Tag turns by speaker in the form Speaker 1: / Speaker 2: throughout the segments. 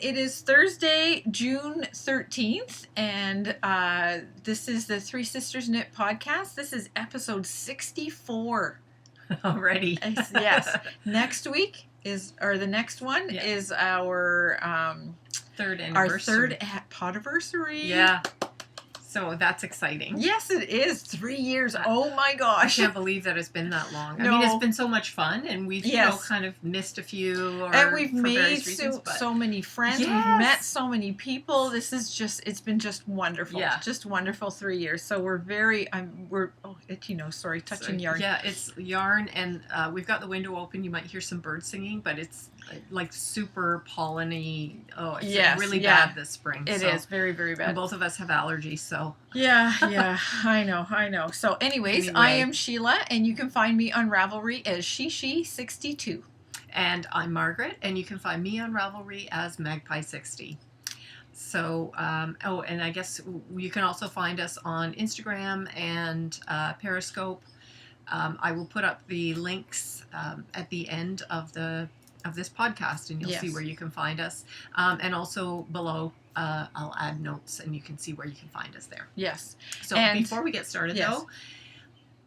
Speaker 1: it is Thursday, June 13th, and this is the Three Sisters Knit podcast. This is episode 64.
Speaker 2: Already.
Speaker 1: Yes. Next week the next one is our
Speaker 2: third anniversary.
Speaker 1: Our third podiversary.
Speaker 2: Yeah. So that's exciting.
Speaker 1: Yes, it is. 3 years. Oh my gosh.
Speaker 2: I can't believe that it's been that long.
Speaker 1: No.
Speaker 2: I mean, it's been so much fun, and we've kind of missed a few.
Speaker 1: And we've made so many friends.
Speaker 2: Yes.
Speaker 1: We've met so many people. This is it's been just wonderful.
Speaker 2: Yeah.
Speaker 1: Just wonderful 3 years. So we're touching yarn.
Speaker 2: Yeah, it's yarn, and we've got the window open. You might hear some birds singing, but it's like super pollen-y. Oh, it's really bad this spring.
Speaker 1: It is very, very bad.
Speaker 2: And both of us have allergies, so.
Speaker 1: Yeah, I know. So anyways, I am Shelagh, and you can find me on Ravelry as She62.
Speaker 2: And I'm Margaret, and you can find me on Ravelry as Magpie60. So, and I guess you can also find us on Instagram and Periscope. I will put up the links at the end of this podcast, and you'll see where you can find us. And also below, I'll add notes, and you can see where you can find us there.
Speaker 1: Yes.
Speaker 2: So before we get started, though,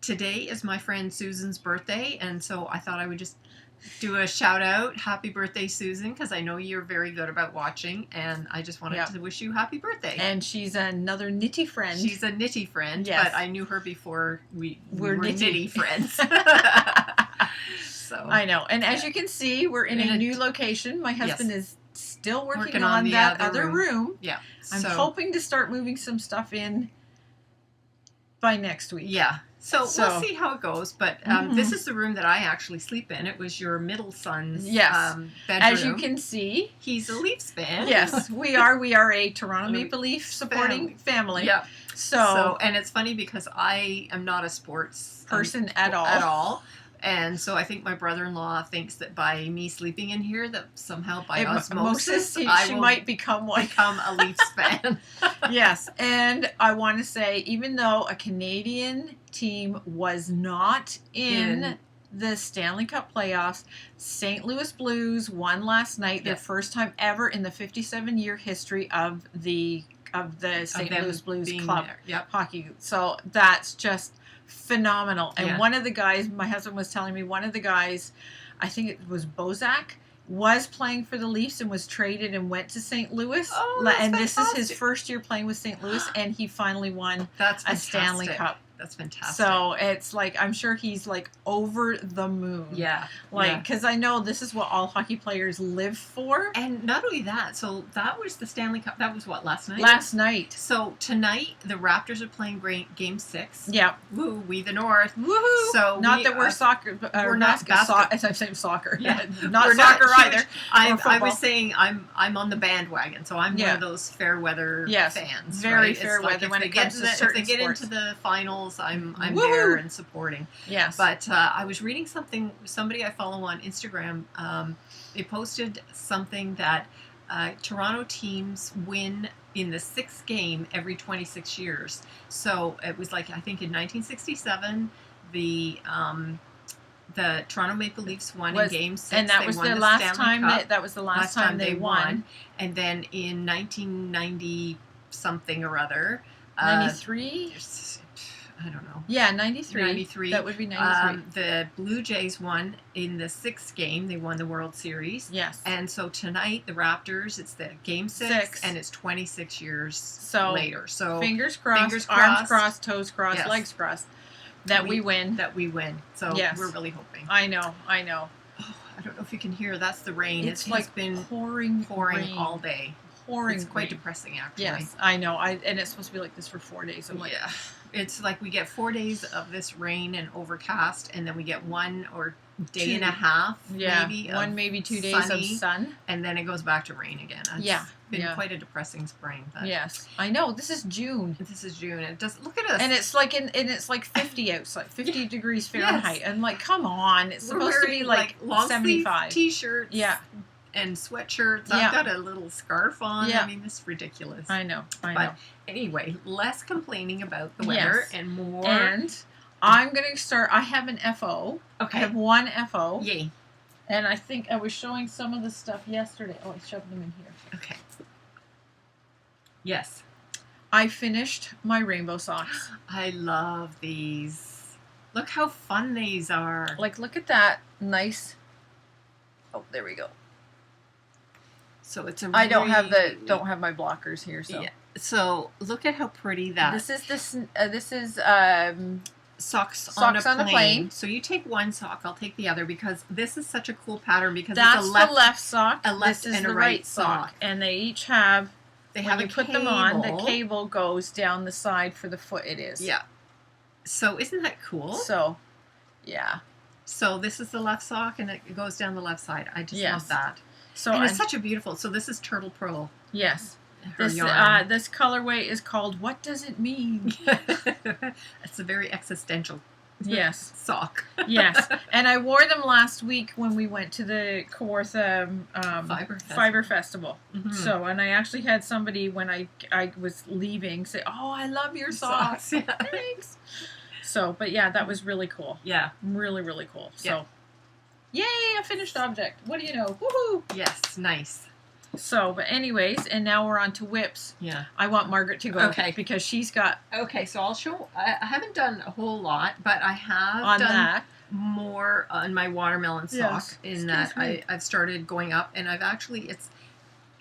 Speaker 2: today is my friend Susan's birthday, and so I thought I would just do a shout out. Happy birthday, Susan, because I know you're very good about watching, and I just wanted to wish you happy birthday.
Speaker 1: And she's another knitty friend.
Speaker 2: She's a knitty friend, but I knew her before we were knitty friends. So
Speaker 1: I know. And as you can see, we're in a new location. My husband is still working on that other room.
Speaker 2: Yeah.
Speaker 1: I'm hoping to start moving some stuff in by next week.
Speaker 2: Yeah. So we'll see how it goes. But this is the room that I actually sleep in. It was your middle son's bedroom.
Speaker 1: As you can see.
Speaker 2: He's a Leafs fan.
Speaker 1: Yes, we are. We are a Toronto Maple Leaf supporting family.
Speaker 2: Yeah.
Speaker 1: So,
Speaker 2: and it's funny because I am not a sports
Speaker 1: person at all.
Speaker 2: And so I think my brother-in-law thinks that by me sleeping in here, that somehow by osmosis,
Speaker 1: she might become one.
Speaker 2: Become a Leafs fan.
Speaker 1: Yes, and I want to say, even though a Canadian team was not in the Stanley Cup playoffs, St. Louis Blues won last night, their first time ever in the 57-year history of the St. Louis Blues club hockey. So that's just phenomenal. And one of the guys, my husband was telling me, one of the guys, I think it was Bozak, was playing for the Leafs and was traded and went to St. Louis. And this is his first year playing with St. Louis, and he finally won a Stanley Cup.
Speaker 2: That's fantastic.
Speaker 1: So it's like, I'm sure he's like over the moon.
Speaker 2: Yeah.
Speaker 1: Because I know this is what all hockey players live for.
Speaker 2: And not only that, so that was the Stanley Cup. That was what, last night?
Speaker 1: Last night.
Speaker 2: So tonight, the Raptors are playing Game 6.
Speaker 1: Yeah.
Speaker 2: Woo, we the North.
Speaker 1: Woohoo.
Speaker 2: So
Speaker 1: not that we're soccer.
Speaker 2: We're not basketball.
Speaker 1: I'm saying soccer.
Speaker 2: Yeah.
Speaker 1: Not soccer either.
Speaker 2: I was saying I'm on the bandwagon, so I'm one of those fair weather fans.
Speaker 1: Very fair weather when it comes to certain
Speaker 2: sports. If they get into the finals, I'm there and supporting.
Speaker 1: Yes.
Speaker 2: But I was reading somebody I follow on Instagram, they posted something that Toronto teams win in the 6th game every 26 years. So it was like, I think in 1967, the Toronto Maple Leafs won in Game 6.
Speaker 1: And that was the last time they won.
Speaker 2: And then in 1990 something or other.
Speaker 1: 93?
Speaker 2: I don't know.
Speaker 1: Yeah, 93.
Speaker 2: 93.
Speaker 1: That would be 93.
Speaker 2: The Blue Jays won in the 6th game. They won the World Series.
Speaker 1: Yes.
Speaker 2: And so tonight, the Raptors, it's the Game 6, and it's 26 years later. So
Speaker 1: fingers crossed, arms crossed, toes crossed, legs crossed, that we win.
Speaker 2: So we're really hoping.
Speaker 1: I know.
Speaker 2: Oh, I don't know if you can hear. That's the rain.
Speaker 1: It's like been pouring
Speaker 2: all day. It's quite depressing, actually.
Speaker 1: Yes, I know. And it's supposed to be like this for 4 days. I'm like,
Speaker 2: it's like we get 4 days of this rain and overcast, and then we get 1 or day and a half,
Speaker 1: maybe 2 days of sun,
Speaker 2: and then it goes back to rain again. It's been quite a depressing spring. But
Speaker 1: yes, I know. This is June.
Speaker 2: It does. Look at us.
Speaker 1: And it's like it's like 50 outside, 50 degrees Fahrenheit. I'm like, come on! It's supposed to be like
Speaker 2: long
Speaker 1: 75.
Speaker 2: T-shirts.
Speaker 1: Yeah.
Speaker 2: And sweatshirts. I've got a little scarf on. I mean, this is ridiculous.
Speaker 1: I know.
Speaker 2: But anyway, less complaining about the weather and more.
Speaker 1: And I'm going to start. I have an FO.
Speaker 2: Okay.
Speaker 1: I have one FO.
Speaker 2: Yay.
Speaker 1: And I think I was showing some of the stuff yesterday. Oh, I shoved them in here.
Speaker 2: Okay. Yes.
Speaker 1: I finished my rainbow socks.
Speaker 2: I love these. Look how fun these are.
Speaker 1: Like, look at that. Nice. Oh, there we go.
Speaker 2: So it's a
Speaker 1: I don't have my blockers here, so.
Speaker 2: Yeah. So look at how pretty that.
Speaker 1: This is
Speaker 2: socks on a plane. So you take one sock, I'll take the other, because this is such a cool pattern, because
Speaker 1: that's
Speaker 2: it's a
Speaker 1: the left sock.
Speaker 2: a left
Speaker 1: this is
Speaker 2: and
Speaker 1: the
Speaker 2: a
Speaker 1: right
Speaker 2: right
Speaker 1: sock.
Speaker 2: sock.
Speaker 1: And they each have,
Speaker 2: they
Speaker 1: when
Speaker 2: have
Speaker 1: you
Speaker 2: a
Speaker 1: put them on, the cable goes down the side for the foot it is.
Speaker 2: Yeah. So isn't that cool?
Speaker 1: So, yeah.
Speaker 2: So this is the left sock, and it goes down the left side. I just love that. So and it's such a beautiful. So this is Turtle Pearl.
Speaker 1: Yes.
Speaker 2: This
Speaker 1: colorway is called What Does It Mean?
Speaker 2: It's a very existential.
Speaker 1: Yes.
Speaker 2: Sock.
Speaker 1: Yes. And I wore them last week when we went to the Kawartha Fiber Festival.
Speaker 2: Mm-hmm.
Speaker 1: So, and I actually had somebody when I was leaving say, "Oh, I love your socks."
Speaker 2: Yeah.
Speaker 1: Thanks. So, but yeah, that was really cool.
Speaker 2: Yeah.
Speaker 1: Really, really cool.
Speaker 2: Yeah.
Speaker 1: So, yay, a finished object. What do you know? Woohoo!
Speaker 2: Yes, nice.
Speaker 1: So, but anyways, and now we're on to whips.
Speaker 2: Yeah.
Speaker 1: I want Margaret to go.
Speaker 2: Okay.
Speaker 1: Because she's got...
Speaker 2: Okay, so I'll show... I haven't done a whole lot, but I have
Speaker 1: on
Speaker 2: done
Speaker 1: that.
Speaker 2: more on my watermelon sock.
Speaker 1: Yes.
Speaker 2: In that I've started going up, and I've actually... It's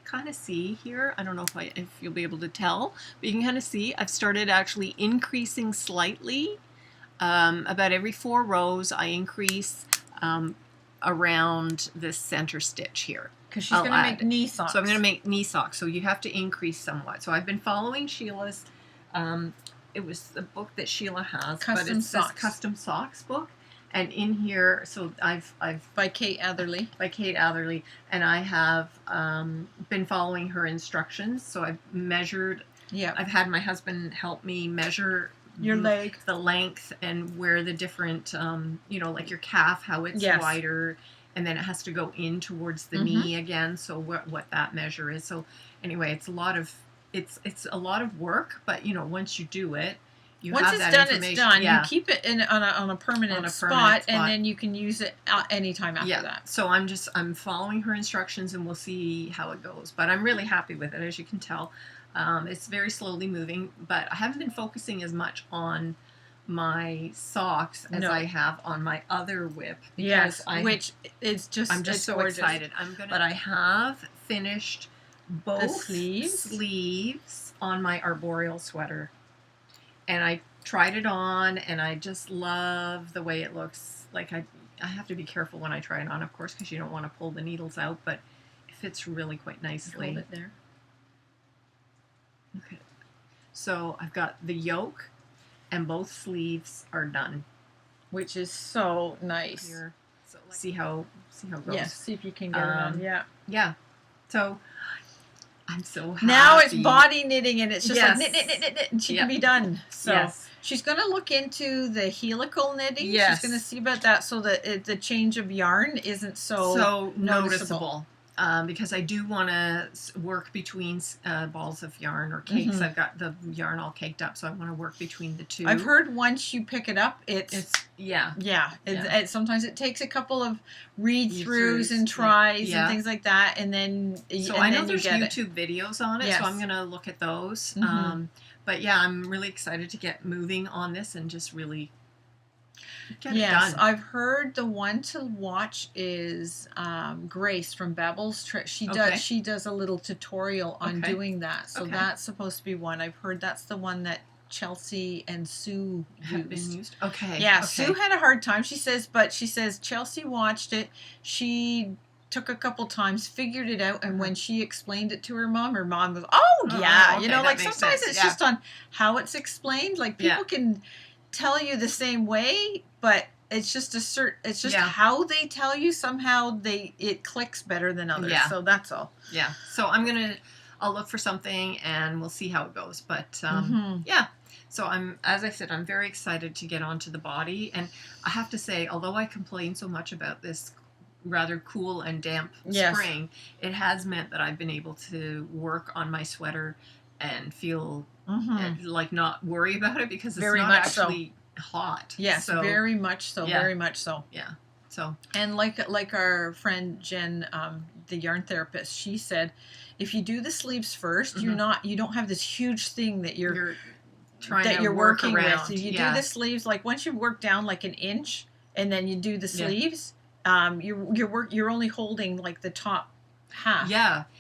Speaker 2: kind of see here. I don't know if you'll be able to tell, but you can kind of see I've started actually increasing slightly. About every 4 rows, I increase around this center stitch here.
Speaker 1: Because she's going to make knee socks.
Speaker 2: So I'm going to make knee socks. So you have to increase somewhat. So I've been following Sheila's, it was the book that Shelagh has, but it's this Custom Socks book. And in here, so I've
Speaker 1: by Kate Atherley.
Speaker 2: By Kate Atherley. And I have been following her instructions. So I've measured.
Speaker 1: Yeah.
Speaker 2: I've had my husband help me measure
Speaker 1: your leg,
Speaker 2: the length, and where the different, like your calf, how it's wider, and then it has to go in towards the knee again. So what that measure is. So anyway, it's a lot of work, but once you do it,
Speaker 1: once it's done, it's done. Yeah. You keep it on a permanent spot, and then you can use it anytime after that.
Speaker 2: So I'm following her instructions, and we'll see how it goes. But I'm really happy with it, as you can tell. It's very slowly moving, but I haven't been focusing as much on my socks as I have on my other whip.
Speaker 1: Yes, which is just
Speaker 2: I'm just so excited. But I have finished both sleeves on my arboreal sweater, and I tried it on, and I just love the way it looks. Like I have to be careful when I try it on, of course, because you don't want to pull the needles out, but it fits really quite nicely.
Speaker 1: Hold it there.
Speaker 2: Okay, so I've got the yoke, and both sleeves are done,
Speaker 1: which is so nice.
Speaker 2: Here. So see how it goes.
Speaker 1: Yes, see if you can get it on.
Speaker 2: Yeah. So I'm so happy.
Speaker 1: Now it's body knitting, and it's just like knit, and she can be done. So she's going to look into the helical knitting.
Speaker 2: Yes.
Speaker 1: She's going to see about that, so that the change of yarn isn't so noticeable.
Speaker 2: Because I do want to work between balls of yarn or cakes. I've got the yarn all caked up, so I want to work between the two.
Speaker 1: I've heard once you pick it up, it's sometimes it takes a couple of read-throughs and tries and things like that, and then
Speaker 2: I know there's YouTube videos on it, so I'm going to look at those. But yeah, I'm really excited to get moving on this and just really get it done.
Speaker 1: I've heard the one to watch is Grace from Babel's Trick. She does a little tutorial on doing that. So that's supposed to be one. I've heard that's the one that Chelsea and Sue
Speaker 2: have been used. Okay.
Speaker 1: Yeah, Sue had a hard time. She says Chelsea watched it. She took a couple times, figured it out, and when she explained it to her mom was, like sometimes it's just on how it's explained. Like people can tell you the same way, but it's just how they tell you. Somehow it clicks better than others. So that's all.
Speaker 2: Yeah. So I'll look for something and we'll see how it goes. But so as I said, I'm very excited to get onto the body. And I have to say, although I complain so much about this rather cool and damp spring, it has meant that I've been able to work on my sweater and feel like not worry about it, because it's not actually hot.
Speaker 1: Yes, very much so.
Speaker 2: Yeah.
Speaker 1: Very much so.
Speaker 2: Yeah. So
Speaker 1: and like our friend Jen, the yarn therapist, she said, if you do the sleeves first, you don't have this huge thing that you're working with. If you do the sleeves, like once you work down like an inch, and then you do the sleeves, you're only holding like the top half.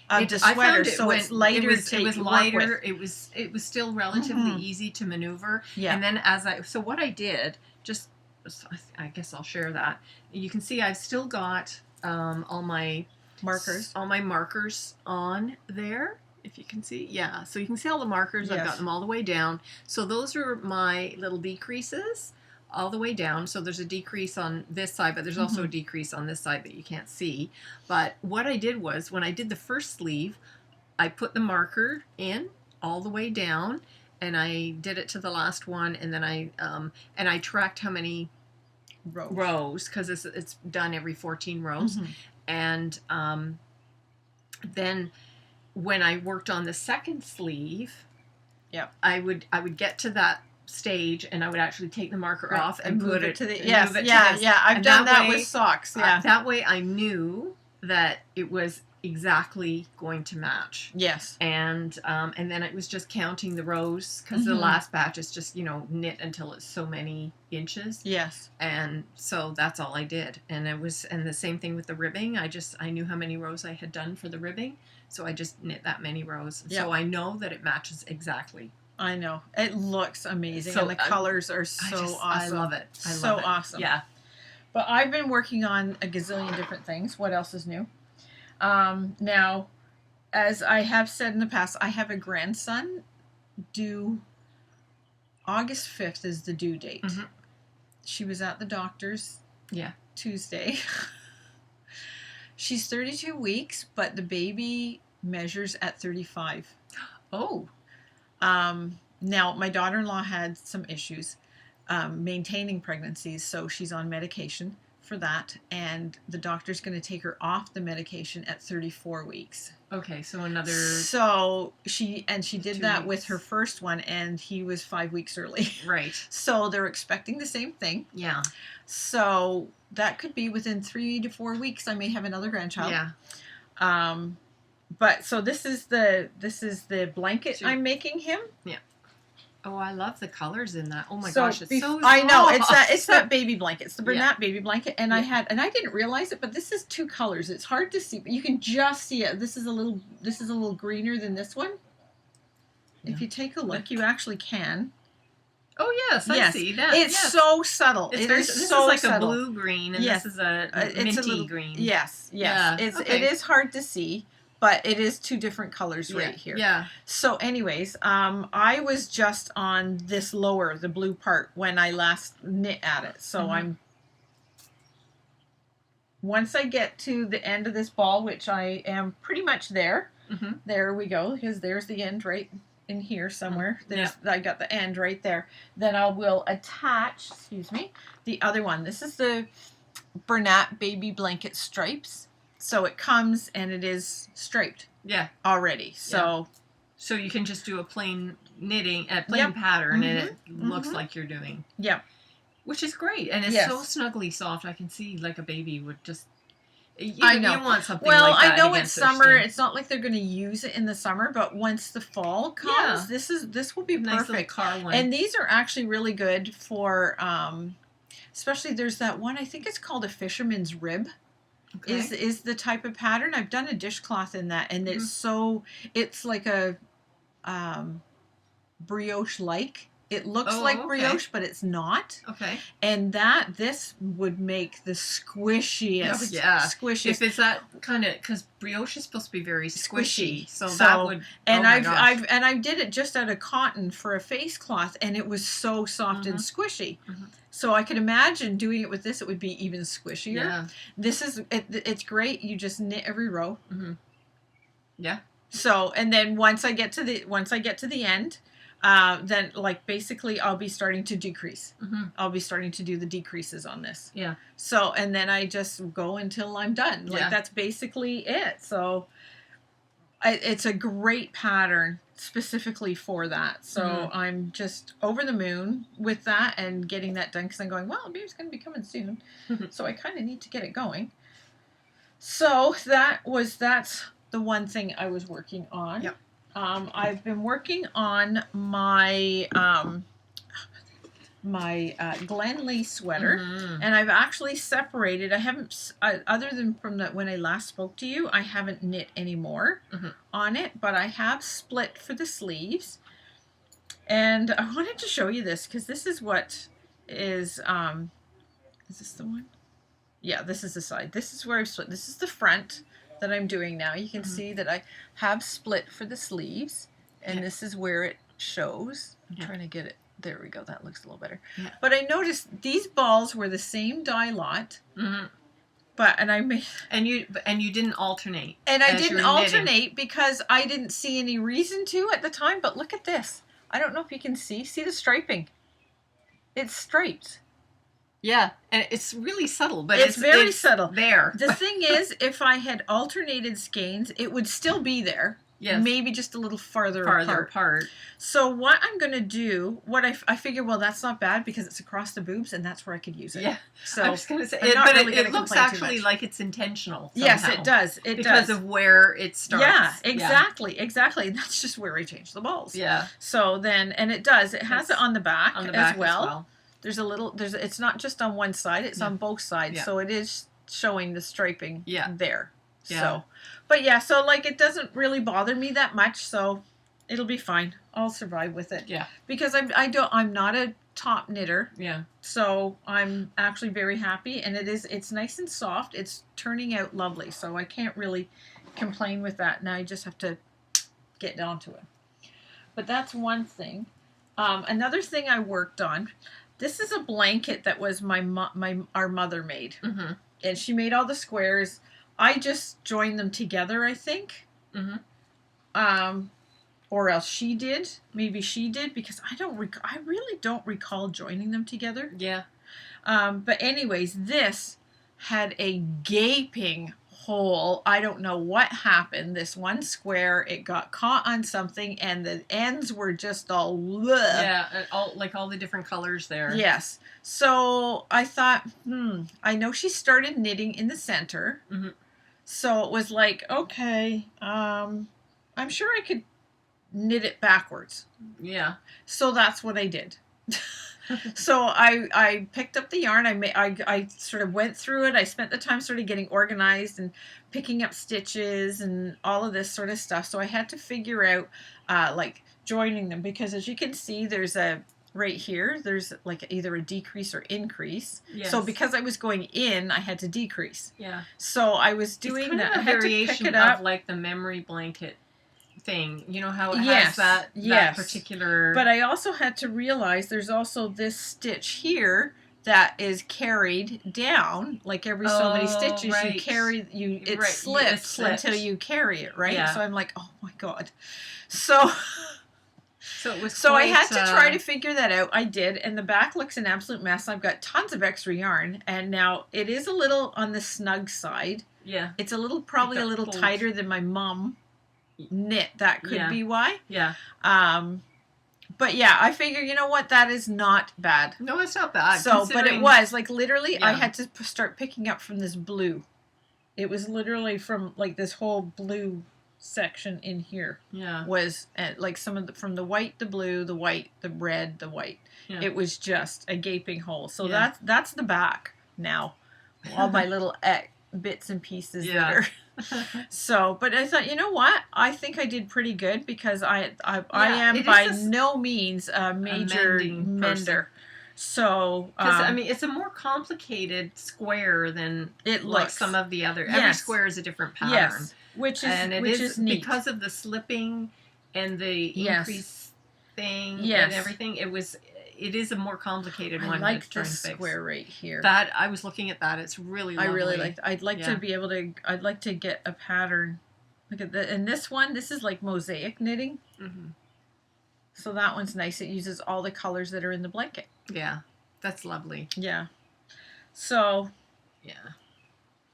Speaker 1: Of the sweater, so it's lighter.
Speaker 2: It was lighter. It was still relatively easy to maneuver.
Speaker 1: Yeah.
Speaker 2: And then what I did, just I guess I'll share that. You can see I've still got all my markers on there. If you can see, so you can see all the markers. I've got them all the way down. So those are my little decreases all the way down. So there's a decrease on this side, but there's also a decrease on this side that you can't see. But what I did was, when I did the first sleeve, I put the marker in all the way down, and I did it to the last one, and then I tracked how many rows, because it's done every 14 rows. And then when I worked on the second sleeve, I would get to that stage, and I would actually take the marker off and
Speaker 1: move
Speaker 2: put
Speaker 1: it to the
Speaker 2: this.
Speaker 1: I've done that with socks.
Speaker 2: That way I knew that it was exactly going to match. And then it was just counting the rows, because the last batch is just knit until it's so many inches. And so that's all I did. And the same thing with the ribbing. I knew how many rows I had done for the ribbing, so I just knit that many rows. So I know that it matches exactly.
Speaker 1: I know. It looks amazing, and the colors are so awesome. I
Speaker 2: love it.
Speaker 1: Awesome. Yeah. But I've been working on a gazillion different things. What else is new? Now, as I have said in the past, I have a grandson due August 5th is the due date. She was at the doctor's Tuesday. She's 32 weeks, but the baby measures at 35.
Speaker 2: Oh.
Speaker 1: Now, my daughter-in-law had some issues maintaining pregnancies, so she's on medication for that, and the doctor's going to take her off the medication at 34 weeks.
Speaker 2: Okay, so another...
Speaker 1: So she did that with her first one, and he was 5 weeks early.
Speaker 2: Right.
Speaker 1: So they're expecting the same thing.
Speaker 2: Yeah.
Speaker 1: So that could be within 3 to 4 weeks I may have another grandchild.
Speaker 2: Yeah.
Speaker 1: But so this is the blanket I'm making him.
Speaker 2: Yeah. Oh, I love the colors in that. Oh my gosh, it's so soft.
Speaker 1: I know, it's that baby blanket. It's the Bernat baby blanket, and I didn't realize it, but this is two colors. It's hard to see, but you can just see it. This is a little greener than this one. If you take a look, you actually can.
Speaker 2: Oh yes, I see that.
Speaker 1: It's so subtle. This is like
Speaker 2: subtle. A blue green, and this is a minty green.
Speaker 1: Yes.
Speaker 2: Yeah.
Speaker 1: It is hard to see, but it is two different colors right here.
Speaker 2: Yeah.
Speaker 1: So anyways, I was just on this lower, the blue part, when I last knit at it. So once I get to the end of this ball, which I am pretty much there, there we go, because there's the end right in here somewhere. I got the end right there. Then I will attach, the other one. This is the Bernat baby blanket stripes. So it comes and it is striped.
Speaker 2: Yeah.
Speaker 1: Already. So
Speaker 2: you can just do a plain knitting, a plain pattern, and it looks like you're doing. Yeah. Which is great, and it's so snuggly soft. I can see like a baby would just. I know. You want something like that. Well,
Speaker 1: I know it's summer. It's not like they're going to use it in the summer, but once the fall comes, this will be perfect.
Speaker 2: Nice little car one.
Speaker 1: And these are actually really good for, especially there's that one. I think it's called a fisherman's rib. Okay. Is the type of pattern. I've done a dishcloth in that, and it's like a brioche like. It looks like brioche, but it's not.
Speaker 2: Okay.
Speaker 1: And this would make the squishiest. Squishiest.
Speaker 2: If it's that kind of, because brioche is supposed to be very squishy, so that would.
Speaker 1: And I did it just out of cotton for a face cloth, and it was so soft and squishy. So I could imagine doing it with this; it would be even squishier. Yeah. It's great. You just knit every row.
Speaker 2: Yeah.
Speaker 1: So, and then once I get to the end. Then basically I'll be starting to decrease. I'll be starting to do the decreases on this. Yeah. So, and then I just go until I'm done. That's basically it. So it's a great pattern specifically for that. So
Speaker 2: Mhm.
Speaker 1: I'm just over the moon with that and getting that done because I'm going, well, maybe it's going to be coming soon. So I kind of need to get it going. So that's the one thing I was working on.
Speaker 2: Yep.
Speaker 1: I've been working on my Glen Lee sweater,
Speaker 2: Mhm.
Speaker 1: and I've actually separated. I haven't, other than from when I last spoke to you, I haven't knit anymore on it, but I have split for the sleeves. And I wanted to show you this because this is what is this the one? Yeah, this is the side. This is where I've split. This is the front that I'm doing now. You can see that I have split for the sleeves, and this is where it shows. I'm trying to get it. There we go. That looks a little better. Yeah. But I noticed these balls were the same dye lot. But I made
Speaker 2: and you didn't alternate.
Speaker 1: And I didn't alternate because I didn't see any reason to at the time. But look at this. I don't know if you can see. See the striping? It's striped.
Speaker 2: Yeah, and it's really subtle, but
Speaker 1: it's very subtle.
Speaker 2: There.
Speaker 1: The thing is, if I had alternated skeins, it would still be there. Yes. Maybe just a little farther apart. So what I'm going to do, I figure, well, that's not bad because it's across the boobs and that's where I could use it. Yeah. So
Speaker 2: I was going to say, it looks actually like it's intentional somehow.
Speaker 1: Yes, it does.
Speaker 2: Because of where it starts.
Speaker 1: Yeah, exactly. That's just where I change the balls. Yeah. So then, and it does. It has it on the back, as well. There's it's not just on one side, it's on both sides. Yeah. So it is showing the striping there. Yeah. So, but yeah, so like it doesn't really bother me that much, so it'll be fine. I'll survive with it. Yeah. Because I'm not a top knitter. Yeah. So I'm actually very happy, and it's nice and soft. It's turning out lovely, so I can't really complain with that. Now I just have to get down to it. But that's one thing. Another thing I worked on. This is a blanket that was our mother made, and she made all the squares. I just joined them together, I think, or else she did. Maybe she did because I really don't recall joining them together. Yeah. But anyways, this had a gaping hole. I don't know what happened. This one square, it got caught on something, and the ends were just all bleh.
Speaker 2: Yeah, all the different colors there.
Speaker 1: Yes. So I thought, I know she started knitting in the center. So it was like, okay, I'm sure I could knit it backwards. Yeah. So that's what I did. So I picked up the yarn. I sort of went through it. I spent the time sort of getting organized and picking up stitches and all of this sort of stuff. So I had to figure out like joining them, because as you can see, there's right here, there's like either a decrease or increase. Yes. So because I was going in, I had to decrease. Yeah. So I was doing
Speaker 2: it's kind
Speaker 1: that.
Speaker 2: Of a variation of like the memory blanket thing, you know how it has that particular.
Speaker 1: But I also had to realize there's also this stitch here that is carried down, like every so many stitches it slips until you carry it, right? Yeah. So I'm like, oh my god. So it was I had to try to figure that out. I did, and the back looks an absolute mess. I've got tons of extra yarn, and now it is a little on the snug side. Yeah. It's probably a little tighter than my mom knit. That could be why. Yeah. But yeah, I figure, you know what, that is not bad.
Speaker 2: No, it's not bad.
Speaker 1: So, but it was like literally, I had to start picking up from this blue. It was literally from like this whole blue section in here. Yeah. Was like some of from the white, the blue, the white, the red, the white. Yeah. It was just a gaping hole. So that's the back now. All my little bits and pieces that are. So, but I thought, you know what? I think I did pretty good because I am by no means a major mender. So,
Speaker 2: because I mean, it's a more complicated square than
Speaker 1: it looks.
Speaker 2: Like some of the other. Yes. Every square is a different pattern.
Speaker 1: Yes, which is neat.
Speaker 2: Because of the slipping and the increase thing and everything. It is a more complicated one.
Speaker 1: I like this square right here.
Speaker 2: That I was looking at that. It's really lovely.
Speaker 1: I really like. I'd like to be able to. I'd like to get a pattern. Look at that. And this one, this is like mosaic knitting. So that one's nice. It uses all the colors that are in the blanket.
Speaker 2: Yeah, that's lovely.
Speaker 1: Yeah. So. Yeah.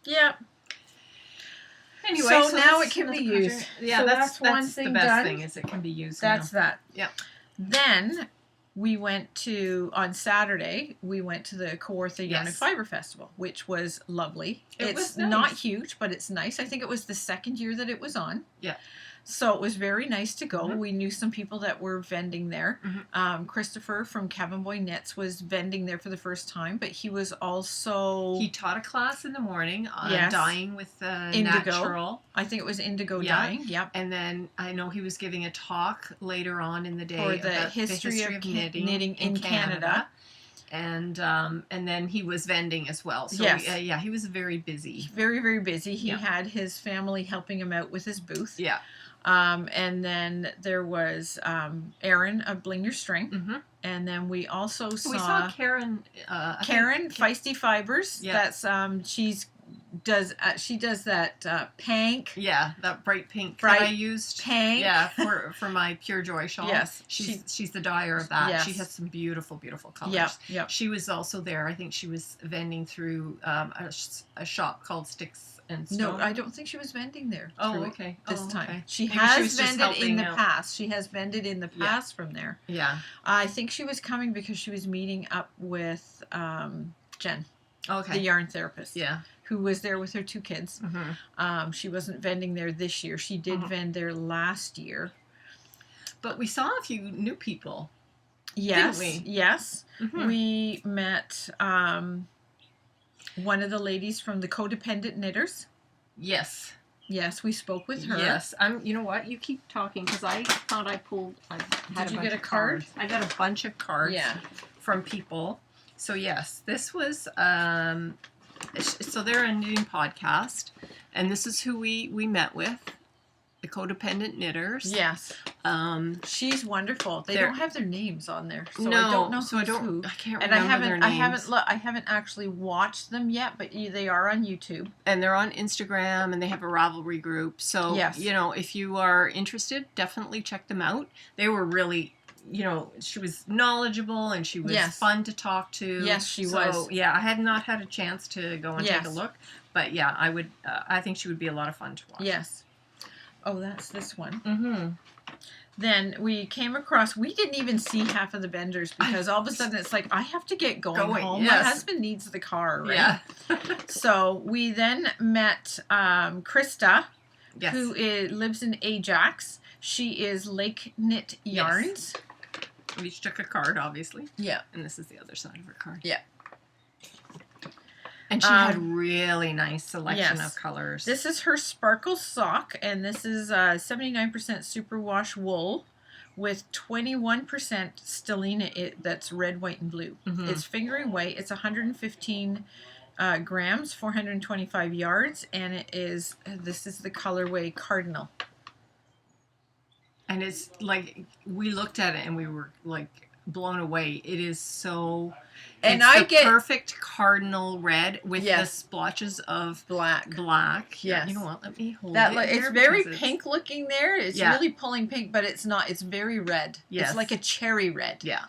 Speaker 1: Yeah.
Speaker 2: Anyway,
Speaker 1: so now
Speaker 2: that's
Speaker 1: it can be
Speaker 2: another project.
Speaker 1: used.
Speaker 2: Yeah,
Speaker 1: So
Speaker 2: that's
Speaker 1: one
Speaker 2: the
Speaker 1: thing
Speaker 2: best
Speaker 1: done.
Speaker 2: thing is it can be used
Speaker 1: That's
Speaker 2: now.
Speaker 1: that.
Speaker 2: Yep.
Speaker 1: Then we went to, on Saturday, we went to the Kawartha Yarn and Fiber Festival, which was lovely.
Speaker 2: It was
Speaker 1: It's
Speaker 2: nice.
Speaker 1: not huge, but it's nice. I think it was the second year that it was on.
Speaker 2: Yeah.
Speaker 1: So it was very nice to go.
Speaker 2: Mhm.
Speaker 1: We knew some people that were vending there.
Speaker 2: Mhm.
Speaker 1: Christopher from Cabin Boy Knits was vending there for the first time, but he was also...
Speaker 2: He taught a class in the morning on
Speaker 1: Yes.
Speaker 2: dyeing with
Speaker 1: Indigo.
Speaker 2: natural.
Speaker 1: I think it was indigo
Speaker 2: Yeah.
Speaker 1: dyeing. Yep.
Speaker 2: And then I know he was giving a talk later on in the day
Speaker 1: For the
Speaker 2: about
Speaker 1: history of knitting in Canada.
Speaker 2: And then he was vending as well. So
Speaker 1: Yes.
Speaker 2: yeah, he was very busy.
Speaker 1: Very, very busy. He
Speaker 2: Yeah.
Speaker 1: had his family helping him out with his booth.
Speaker 2: Yeah.
Speaker 1: And then there was Erin of Bling Your String.
Speaker 2: Mm-hmm.
Speaker 1: And then we also
Speaker 2: We saw Karen.
Speaker 1: Karen Feisty Fibers.
Speaker 2: Yeah.
Speaker 1: That's she does that pank.
Speaker 2: Yeah, that bright pink
Speaker 1: Bright
Speaker 2: that I used.
Speaker 1: Pank.
Speaker 2: Yeah, for my Pure Joy shawl.
Speaker 1: Yes,
Speaker 2: she's the dyer of that.
Speaker 1: Yes.
Speaker 2: She has some beautiful colors.
Speaker 1: Yep. Yep.
Speaker 2: She was also there. I think she was vending through a shop called Sticks and Stone.
Speaker 1: No, I don't think she was vending there.
Speaker 2: Oh,
Speaker 1: through
Speaker 2: okay.
Speaker 1: This
Speaker 2: Oh,
Speaker 1: time.
Speaker 2: okay.
Speaker 1: She
Speaker 2: Maybe
Speaker 1: has
Speaker 2: she was just
Speaker 1: vended in
Speaker 2: helping
Speaker 1: the
Speaker 2: out.
Speaker 1: past. She has vended in the
Speaker 2: Yeah.
Speaker 1: past from there.
Speaker 2: Yeah.
Speaker 1: I think she was coming because she was meeting up with Jen,
Speaker 2: Okay.
Speaker 1: the yarn therapist,
Speaker 2: Yeah.
Speaker 1: who was there with her 2 kids.
Speaker 2: Mm-hmm.
Speaker 1: She wasn't vending there this year. She did
Speaker 2: Mhm.
Speaker 1: vend there last year.
Speaker 2: But we saw a few new people.
Speaker 1: Yes,
Speaker 2: Didn't we?
Speaker 1: yes.
Speaker 2: Mhm.
Speaker 1: We met one of the ladies from the Codependent Knitters.
Speaker 2: Yes.
Speaker 1: Yes, we spoke with her.
Speaker 2: Yes. You know what? You keep talking because I thought I had
Speaker 1: Did you
Speaker 2: bunch
Speaker 1: get a
Speaker 2: of
Speaker 1: card?
Speaker 2: cards. I got a bunch of cards.
Speaker 1: Yeah.
Speaker 2: From people. So yes, this was so they're a knitting podcast, and this is who we met with, the Codependent Knitters.
Speaker 1: Yes. She's wonderful. They
Speaker 2: They're-
Speaker 1: don't have their names on there, so
Speaker 2: no,
Speaker 1: I don't know
Speaker 2: so I
Speaker 1: who's
Speaker 2: don't.
Speaker 1: who.
Speaker 2: I can't
Speaker 1: And
Speaker 2: remember their names.
Speaker 1: I haven't actually watched them yet, but they are on YouTube.
Speaker 2: And they're on Instagram, and they have a Ravelry group. So
Speaker 1: Yes.
Speaker 2: if you are interested, definitely check them out. They were really. She was knowledgeable and she was
Speaker 1: Yes.
Speaker 2: fun to talk to.
Speaker 1: Yes, she
Speaker 2: so,
Speaker 1: was.
Speaker 2: Yeah, I had not had a chance to go and take a
Speaker 1: Yes.
Speaker 2: look, but yeah, I would. I think she would be a lot of fun to watch.
Speaker 1: Yes. Oh, that's this one.
Speaker 2: Mm-hmm.
Speaker 1: Then we came across, we didn't even see half of the vendors because all of a sudden it's like, I have to get going home.
Speaker 2: Yes.
Speaker 1: My husband needs the car, right?
Speaker 2: Yeah.
Speaker 1: So we then met Krista,
Speaker 2: Yes.
Speaker 1: who lives in Ajax. She is Lake Knit Yarns.
Speaker 2: We each took a card, obviously.
Speaker 1: Yeah.
Speaker 2: And this is the other side of her card.
Speaker 1: Yeah.
Speaker 2: And she had really nice selection
Speaker 1: yes.
Speaker 2: of colors.
Speaker 1: This is her sparkle sock, and this is 79% superwash wool with 21% stellina. That's red, white, and blue.
Speaker 2: Mhm.
Speaker 1: It's fingering weight. It's 115 grams, 425 yards, and this is the colorway Cardinal.
Speaker 2: And it's like, we looked at it and we were like blown away. It is so...
Speaker 1: And
Speaker 2: it's
Speaker 1: I
Speaker 2: the
Speaker 1: get
Speaker 2: perfect cardinal red with
Speaker 1: Yes.
Speaker 2: the splotches of
Speaker 1: black.
Speaker 2: Here,
Speaker 1: Yes.
Speaker 2: You know what? Let me hold
Speaker 1: That
Speaker 2: it.
Speaker 1: it's
Speaker 2: here
Speaker 1: very
Speaker 2: because
Speaker 1: pink looking there. It's
Speaker 2: Yeah.
Speaker 1: really pulling pink, but it's not. It's very red.
Speaker 2: Yes.
Speaker 1: It's like a cherry red.
Speaker 2: Yeah.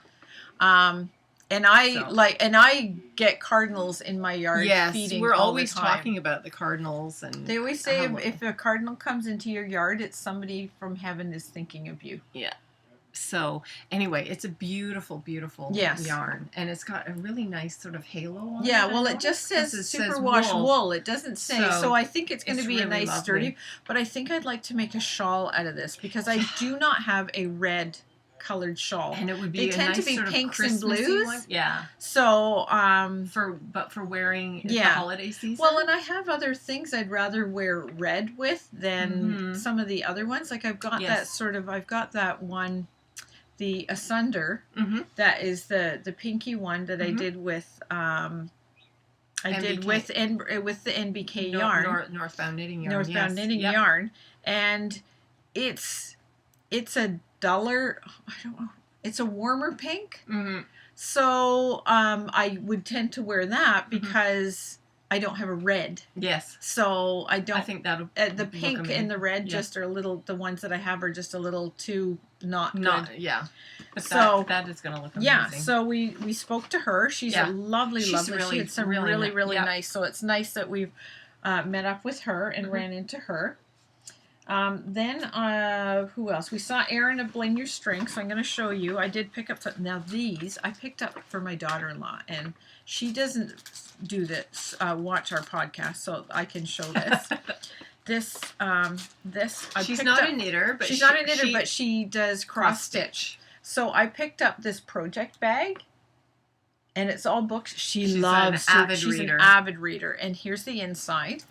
Speaker 1: And I
Speaker 2: So.
Speaker 1: I get cardinals in my yard.
Speaker 2: Yes.
Speaker 1: Feeding
Speaker 2: We're
Speaker 1: all
Speaker 2: always
Speaker 1: the time.
Speaker 2: talking about the cardinals and...
Speaker 1: They always say
Speaker 2: how-
Speaker 1: if a cardinal comes into your yard, it's somebody from heaven is thinking of you.
Speaker 2: Yeah. So anyway, it's a beautiful, beautiful
Speaker 1: Yes.
Speaker 2: yarn, and it's got a really nice sort of halo on
Speaker 1: Yeah,
Speaker 2: it.
Speaker 1: well,
Speaker 2: I
Speaker 1: it just says
Speaker 2: noticed. 'Cause it says
Speaker 1: superwash
Speaker 2: wool.
Speaker 1: wool. It doesn't say.
Speaker 2: So,
Speaker 1: So I think it's going to
Speaker 2: it's
Speaker 1: be a
Speaker 2: really
Speaker 1: nice
Speaker 2: lovely.
Speaker 1: sturdy. But I think I'd like to make a shawl out of this because I do not have a red colored shawl.
Speaker 2: And it would be
Speaker 1: They
Speaker 2: a
Speaker 1: tend
Speaker 2: nice
Speaker 1: to be
Speaker 2: sort of
Speaker 1: pinks and
Speaker 2: Christmassy
Speaker 1: blues.
Speaker 2: one. Yeah.
Speaker 1: So
Speaker 2: For wearing the
Speaker 1: Yeah.
Speaker 2: holiday season.
Speaker 1: well, and I have other things I'd rather wear red with than
Speaker 2: Mhm.
Speaker 1: some of the other ones. Like I've got
Speaker 2: Yes.
Speaker 1: I've got that one, the Asunder.
Speaker 2: Mhm.
Speaker 1: That is the pinky one that I
Speaker 2: Mhm.
Speaker 1: did with
Speaker 2: NBK.
Speaker 1: with the NBK yarn,
Speaker 2: Northbound Knitting Yarn.
Speaker 1: Northbound
Speaker 2: yes.
Speaker 1: Knitting
Speaker 2: Yep.
Speaker 1: Yarn, and it's a duller. I don't know. It's a warmer pink.
Speaker 2: Mhm.
Speaker 1: So I would tend to wear that because I don't have a red.
Speaker 2: Yes.
Speaker 1: So I don't.
Speaker 2: I think that'll
Speaker 1: the
Speaker 2: look
Speaker 1: pink
Speaker 2: amazing.
Speaker 1: and the red
Speaker 2: Yeah.
Speaker 1: just are a little. The ones that I have are just a little too not good.
Speaker 2: Not yeah. But
Speaker 1: So,
Speaker 2: that is going to look amazing.
Speaker 1: Yeah, so we spoke to her. She's
Speaker 2: Yeah.
Speaker 1: lovely,
Speaker 2: She's
Speaker 1: lovely.
Speaker 2: really,
Speaker 1: She had some
Speaker 2: really
Speaker 1: really,
Speaker 2: ni-
Speaker 1: really
Speaker 2: yeah.
Speaker 1: nice. So it's nice that we've met up with her and ran into her. Then who else? We saw Erin of Blame Your Strength. So I'm going to show you. I did pick up now these I picked up for my daughter-in-law, and she doesn't do this watch our podcast, so I can show this. This I
Speaker 2: she's
Speaker 1: picked
Speaker 2: not
Speaker 1: up,
Speaker 2: a knitter, but
Speaker 1: she's not a knitter, but she does cross stitch. So I picked up this project bag, and it's all books. She's an avid reader, and here's the inside.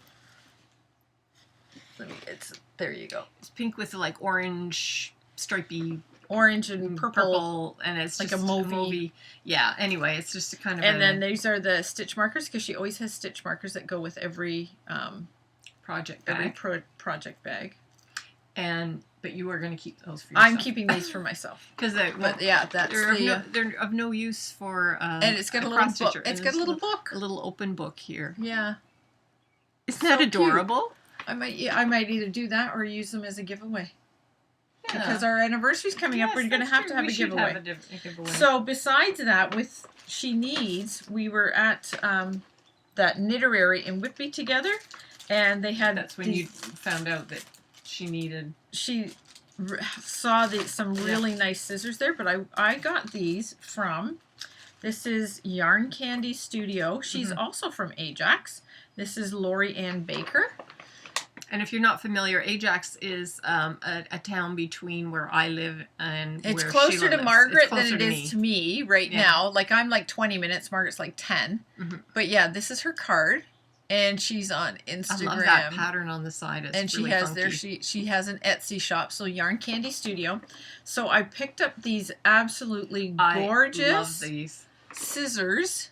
Speaker 1: There you go.
Speaker 2: It's pink with like orange, stripy,
Speaker 1: orange and purple,
Speaker 2: and it's
Speaker 1: like
Speaker 2: just
Speaker 1: a movie.
Speaker 2: Yeah. Anyway, it's just a kind of.
Speaker 1: And then these are the stitch markers, because she always has stitch markers that go with every
Speaker 2: project bag.
Speaker 1: Every project bag.
Speaker 2: But you are going to keep those for yourself.
Speaker 1: I'm keeping these for myself.
Speaker 2: Because they're of no use for.
Speaker 1: And it's got a little book. It's got a little book.
Speaker 2: A little open book here.
Speaker 1: Yeah.
Speaker 2: Isn't that adorable?
Speaker 1: Cute. I might either do that or use them as a giveaway. Yeah. Because our anniversary's coming up, we're going to have to have a giveaway. So besides that, we were at that Knitterary in Whitby together, and they had.
Speaker 2: That's when you found out that she needed.
Speaker 1: She saw some really nice scissors there, but I got these from. This is Yarn Candy Studio. She's also from Ajax. This is Lori Ann Baker.
Speaker 2: And if you're not familiar, Ajax is a town between where I live and
Speaker 1: it's
Speaker 2: where
Speaker 1: closer
Speaker 2: Sheila
Speaker 1: to
Speaker 2: lives.
Speaker 1: Margaret
Speaker 2: closer
Speaker 1: than it is to me right now. Like I'm like 20 minutes. Margaret's like 10. But yeah, this is her card, and she's on Instagram.
Speaker 2: I love that pattern on the side. It's
Speaker 1: and she
Speaker 2: really
Speaker 1: has
Speaker 2: funky.
Speaker 1: she has an Etsy shop. So Yarn Candy Studio. So I picked up these absolutely gorgeous
Speaker 2: I love these
Speaker 1: scissors,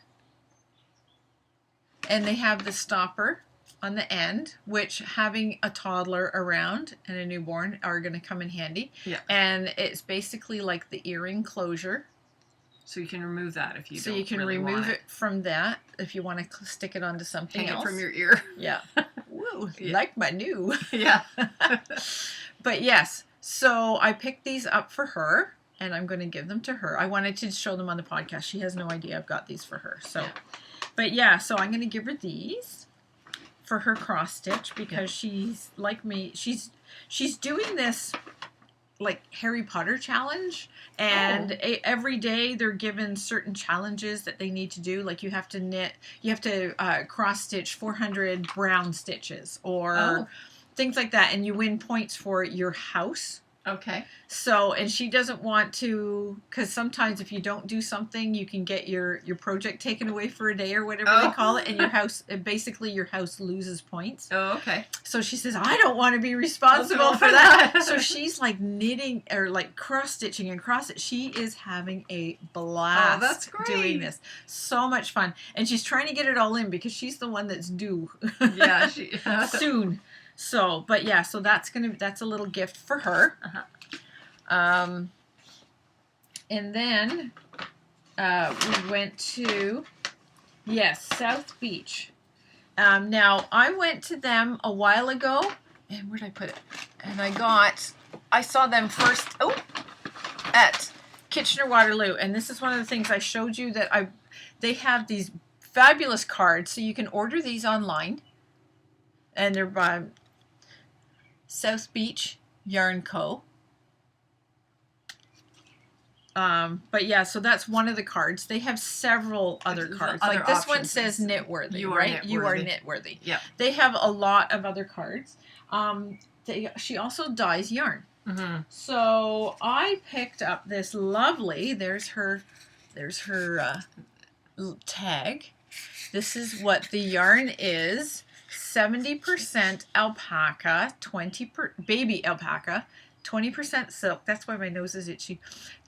Speaker 1: and they have the stopper on the end, which having a toddler around and a newborn are going to come in handy.
Speaker 2: Yeah.
Speaker 1: And it's basically like the earring closure.
Speaker 2: So you can remove that if you
Speaker 1: so
Speaker 2: don't
Speaker 1: you can
Speaker 2: really
Speaker 1: remove
Speaker 2: want
Speaker 1: it from that if you want to stick it onto something
Speaker 2: Hang
Speaker 1: else.
Speaker 2: it from your ear.
Speaker 1: Yeah. Woo,
Speaker 2: Yeah.
Speaker 1: like my new.
Speaker 2: Yeah.
Speaker 1: But yes, so I picked these up for her, and I'm going to give them to her. I wanted to show them on the podcast. She has no idea I've got these for her. So, but yeah, so I'm going to give her these for her cross stitch, because she's like me. She's doing this like Harry Potter challenge, and every day they're given certain challenges that they need to do. Like you have to cross stitch 400 brown stitches or things like that, and you win points for your house.
Speaker 2: Okay.
Speaker 1: So, and she doesn't want to, because sometimes if you don't do something, you can get your project taken away for a day or whatever they call it, and your house loses points.
Speaker 2: Oh, okay.
Speaker 1: So she says, I don't want to be responsible for that. So she's like knitting or like cross stitching and She is having a blast.
Speaker 2: Oh, that's great.
Speaker 1: Doing this. So much fun. And she's trying to get it all in because she's the one that's due.
Speaker 2: Yeah,
Speaker 1: soon. So, but yeah, so that's a little gift for her. And then we went to South Beach. Now I went to them a while ago, and where did I put it? And I saw them first at Kitchener-Waterloo, and this is one of the things I showed you that they have these fabulous cards, so you can order these online, and they're by South Beach Yarn Co. But yeah, so that's one of the cards. They have several other cards. Like this one says Knitworthy, right? You are Knitworthy.
Speaker 2: Yeah.
Speaker 1: They have a lot of other cards. She also dyes yarn.
Speaker 2: Mm-hmm.
Speaker 1: So I picked up this lovely. There's her tag. This is what the yarn is. 70% alpaca, baby alpaca, 20% silk. That's why my nose is itchy.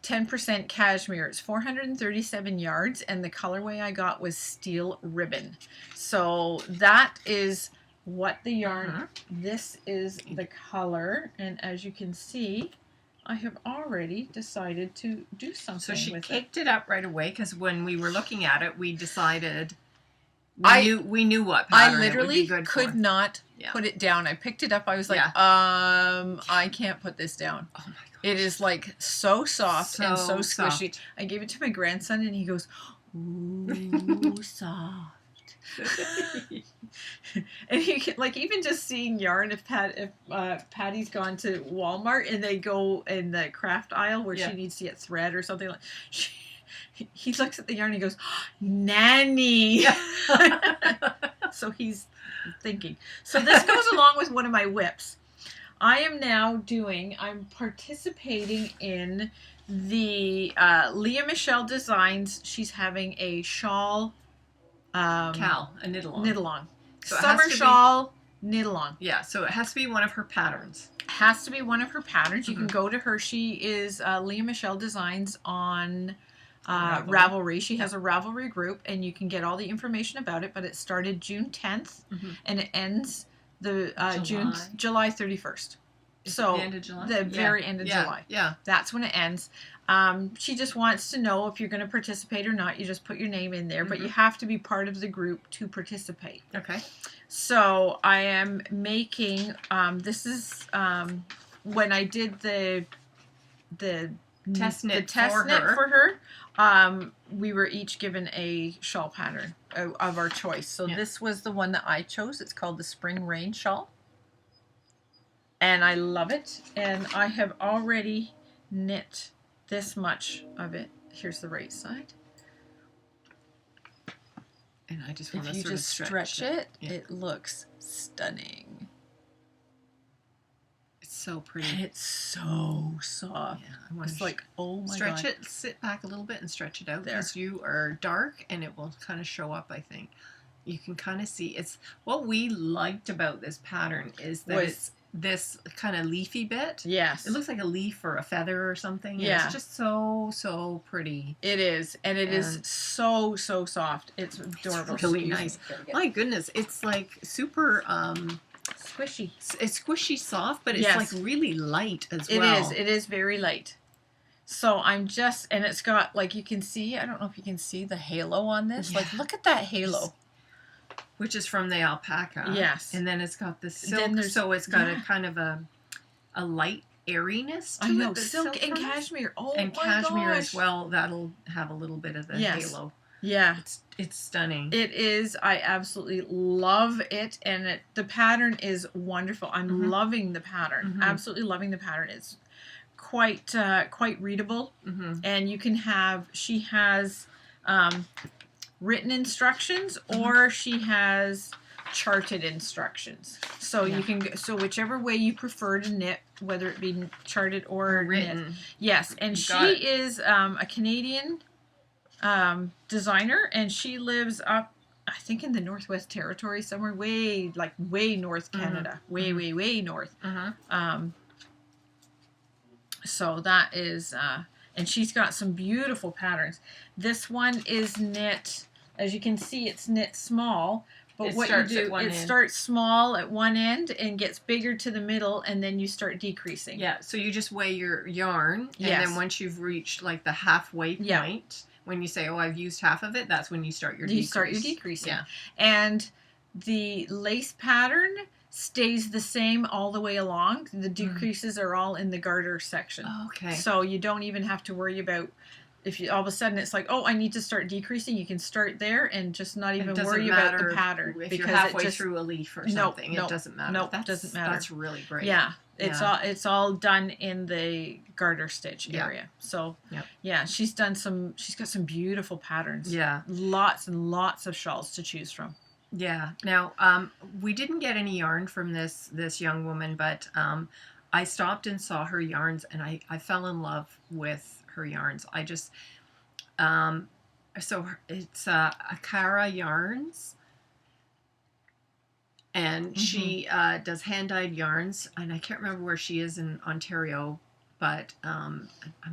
Speaker 1: 10% cashmere. It's 437 yards, and the colorway I got was steel ribbon. So that is what the yarn. This is the color, and as you can see, I have already decided to do something with it. So she
Speaker 2: caked it up right away, because when we were looking at it, we decided we knew what pattern
Speaker 1: I literally
Speaker 2: it would be good
Speaker 1: could
Speaker 2: for.
Speaker 1: not put it down. I picked it up. I was like, I can't put this down. Oh my gosh. It is like so soft and so squishy. I gave it to my grandson, and he goes, ooh, soft. And you can, like, even just seeing yarn, if Patty's gone to Walmart and they go in the craft aisle where she needs to get thread or something, like, he looks at the yarn and he goes, oh, nanny. So he's thinking. So this goes along with one of my whips. I'm participating in the Leah Michelle Designs. She's having a shawl.
Speaker 2: A knit-along.
Speaker 1: Knit-along.
Speaker 2: So
Speaker 1: Summer shawl knit-along.
Speaker 2: Yeah, so it has to be one of her patterns.
Speaker 1: Has to be one of her patterns. You can go to her. She is Leah Michelle Designs on Ravelry. She has a Ravelry group, and you can get all the information about it, but it started June 10th, and it ends July 31st. So
Speaker 2: the end of July?
Speaker 1: The very end of July.
Speaker 2: Yeah.
Speaker 1: That's when it ends. She just wants to know if you're going to participate or not. You just put your name in there, but you have to be part of the group to participate.
Speaker 2: Okay.
Speaker 1: So I am making, this is when I did the
Speaker 2: test knit
Speaker 1: for her. We were each given a shawl pattern of our choice. So this was the one that I chose. It's called the Spring Rain Shawl. And I love it. And I have already knit this much of it. Here's the right side.
Speaker 2: And I just want to
Speaker 1: if you
Speaker 2: sort
Speaker 1: just
Speaker 2: of stretch
Speaker 1: it, it looks stunning.
Speaker 2: It's so pretty.
Speaker 1: And it's so soft.
Speaker 2: Yeah, I want
Speaker 1: it's like, oh my god.
Speaker 2: Stretch it, sit back a little bit and stretch it out because you are dark and it will kind of show up, I think. You can kind of see. It's what we liked about this pattern is that it's this kind of leafy bit.
Speaker 1: Yes.
Speaker 2: It looks like a leaf or a feather or something.
Speaker 1: Yeah.
Speaker 2: It's just so pretty.
Speaker 1: It is. And it is so soft. It's adorable.
Speaker 2: It's really nice. My goodness. It's like super
Speaker 1: squishy.
Speaker 2: It's squishy soft, but it's like really light as well.
Speaker 1: It is. It is very light. So I'm just, and it's got, like, you can see, I don't know if you can see the halo on this. Yeah. Like, look at that halo.
Speaker 2: Which is from the alpaca.
Speaker 1: Yes.
Speaker 2: And then it's got the silk, so it's got a kind of a light airiness to it. I know,
Speaker 1: silk and cashmere. Oh,
Speaker 2: and my cashmere as well. That'll have a little bit of the halo.
Speaker 1: Yeah.
Speaker 2: It's stunning.
Speaker 1: It is. I absolutely love it. And the pattern is wonderful. I'm loving the pattern. Absolutely loving the pattern. It's quite readable. And you can have, she has written instructions or she has charted instructions. So you can, so whichever way you prefer to knit, whether it be charted or
Speaker 2: written.
Speaker 1: Knit. Yes. And she is a Canadian designer, and she lives up, I think, in the Northwest Territories somewhere, way north Canada, way north. So that is, and she's got some beautiful patterns. This one is knit, as you can see, it's knit small, but what you do, it starts small at one end and gets bigger to the middle, and then you start decreasing.
Speaker 2: Yeah, so you just weigh your yarn, and then once you've reached like the halfway point, when you say, oh, I've used half of it, that's when you start your decrease.
Speaker 1: You start your decreasing.
Speaker 2: Yeah.
Speaker 1: And the lace pattern stays the same all the way along. The decreases are all in the garter section.
Speaker 2: Okay.
Speaker 1: So you don't even have to worry about if you all of a sudden it's like, oh, I need to start decreasing. You can start there and just not even worry about the pattern.
Speaker 2: If you're halfway through a leaf or something, it doesn't matter.
Speaker 1: No, it doesn't matter.
Speaker 2: That's really great.
Speaker 1: Yeah. It's all done in the garter stitch area. So she's got some beautiful patterns.
Speaker 2: Yeah.
Speaker 1: Lots and lots of shawls to choose from.
Speaker 2: Yeah. Now, we didn't get any yarn from this young woman, but I stopped and saw her yarns, and I fell in love with her yarns. I just, so it's Akara Yarns, and she does hand-dyed yarns, and I can't remember where she is in Ontario, but I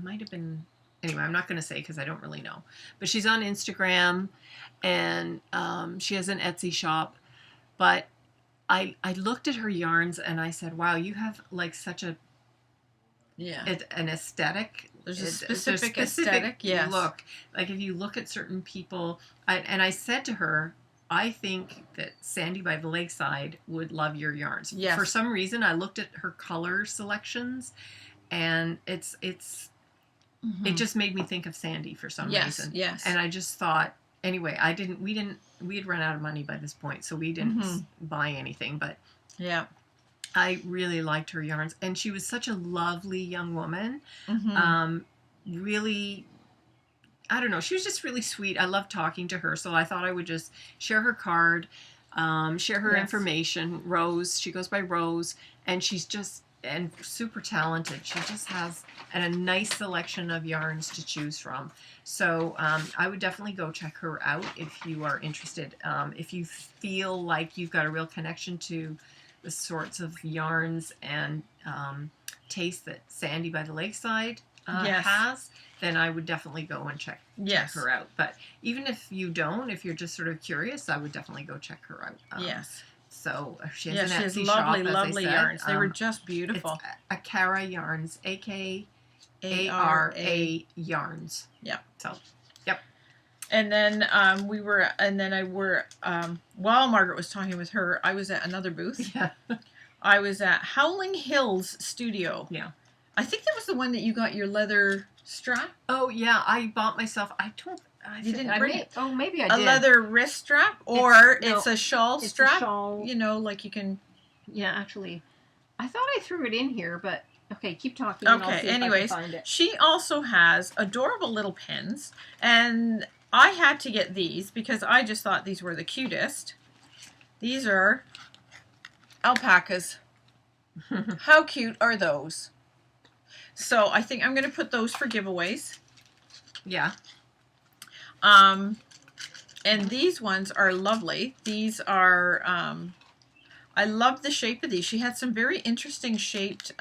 Speaker 2: might have been, anyway, I'm not going to say because I don't really know. But she's on Instagram, and she has an Etsy shop. But I looked at her yarns, and I said, wow, you have like such an aesthetic.
Speaker 1: There's a specific aesthetic
Speaker 2: look. Like if you look at certain people, and I said to her, I think that Sandy by the Lakeside would love your yarns.
Speaker 1: Yes.
Speaker 2: For some reason, I looked at her color selections, and it just made me think of Sandy for some reason.
Speaker 1: Yes.
Speaker 2: And I just thought, anyway, we had run out of money by this point, so we didn't buy anything, but
Speaker 1: yeah,
Speaker 2: I really liked her yarns, and she was such a lovely young woman. Really, I don't know, she was just really sweet. I loved talking to her, so I thought I would just share her card, share her information. Rose, she goes by Rose, and she's just super talented. She just has a nice selection of yarns to choose from. So I would definitely go check her out if you are interested. If you feel like you've got a real connection to the sorts of yarns and taste that Sandy by the Lakeside has, then I would definitely go and check her out. But even if you don't, if you're just sort of curious, I would definitely go check her out. So she has an Etsy shop, as
Speaker 1: lovely
Speaker 2: I said.
Speaker 1: yarns. They were just beautiful.
Speaker 2: It's Akara Yarns, AKARA Yarns.
Speaker 1: Yeah.
Speaker 2: So, yep.
Speaker 1: And then while Margaret was talking with her, I was at another booth.
Speaker 2: Yeah.
Speaker 1: I was at Howling Hills Studio.
Speaker 2: Yeah.
Speaker 1: I think that was the one that you got your leather strap.
Speaker 2: Oh yeah, I bought myself.
Speaker 1: You didn't bring it.
Speaker 2: Oh, maybe I did.
Speaker 1: A leather wrist strap, or it's a shawl strap.
Speaker 3: A shawl.
Speaker 1: You know, like you can.
Speaker 3: Yeah, actually, I thought I threw it in here, but okay, keep talking.
Speaker 1: Okay.
Speaker 3: And I'll see
Speaker 1: Anyways,
Speaker 3: if I can find it.
Speaker 1: she also has adorable little pins, and I had to get these because I just thought these were the cutest. These are alpacas. How cute are those? So I think I'm going to put those for giveaways.
Speaker 2: Yeah.
Speaker 1: And these ones are lovely. These are, I love the shape of these. She had some very interesting shaped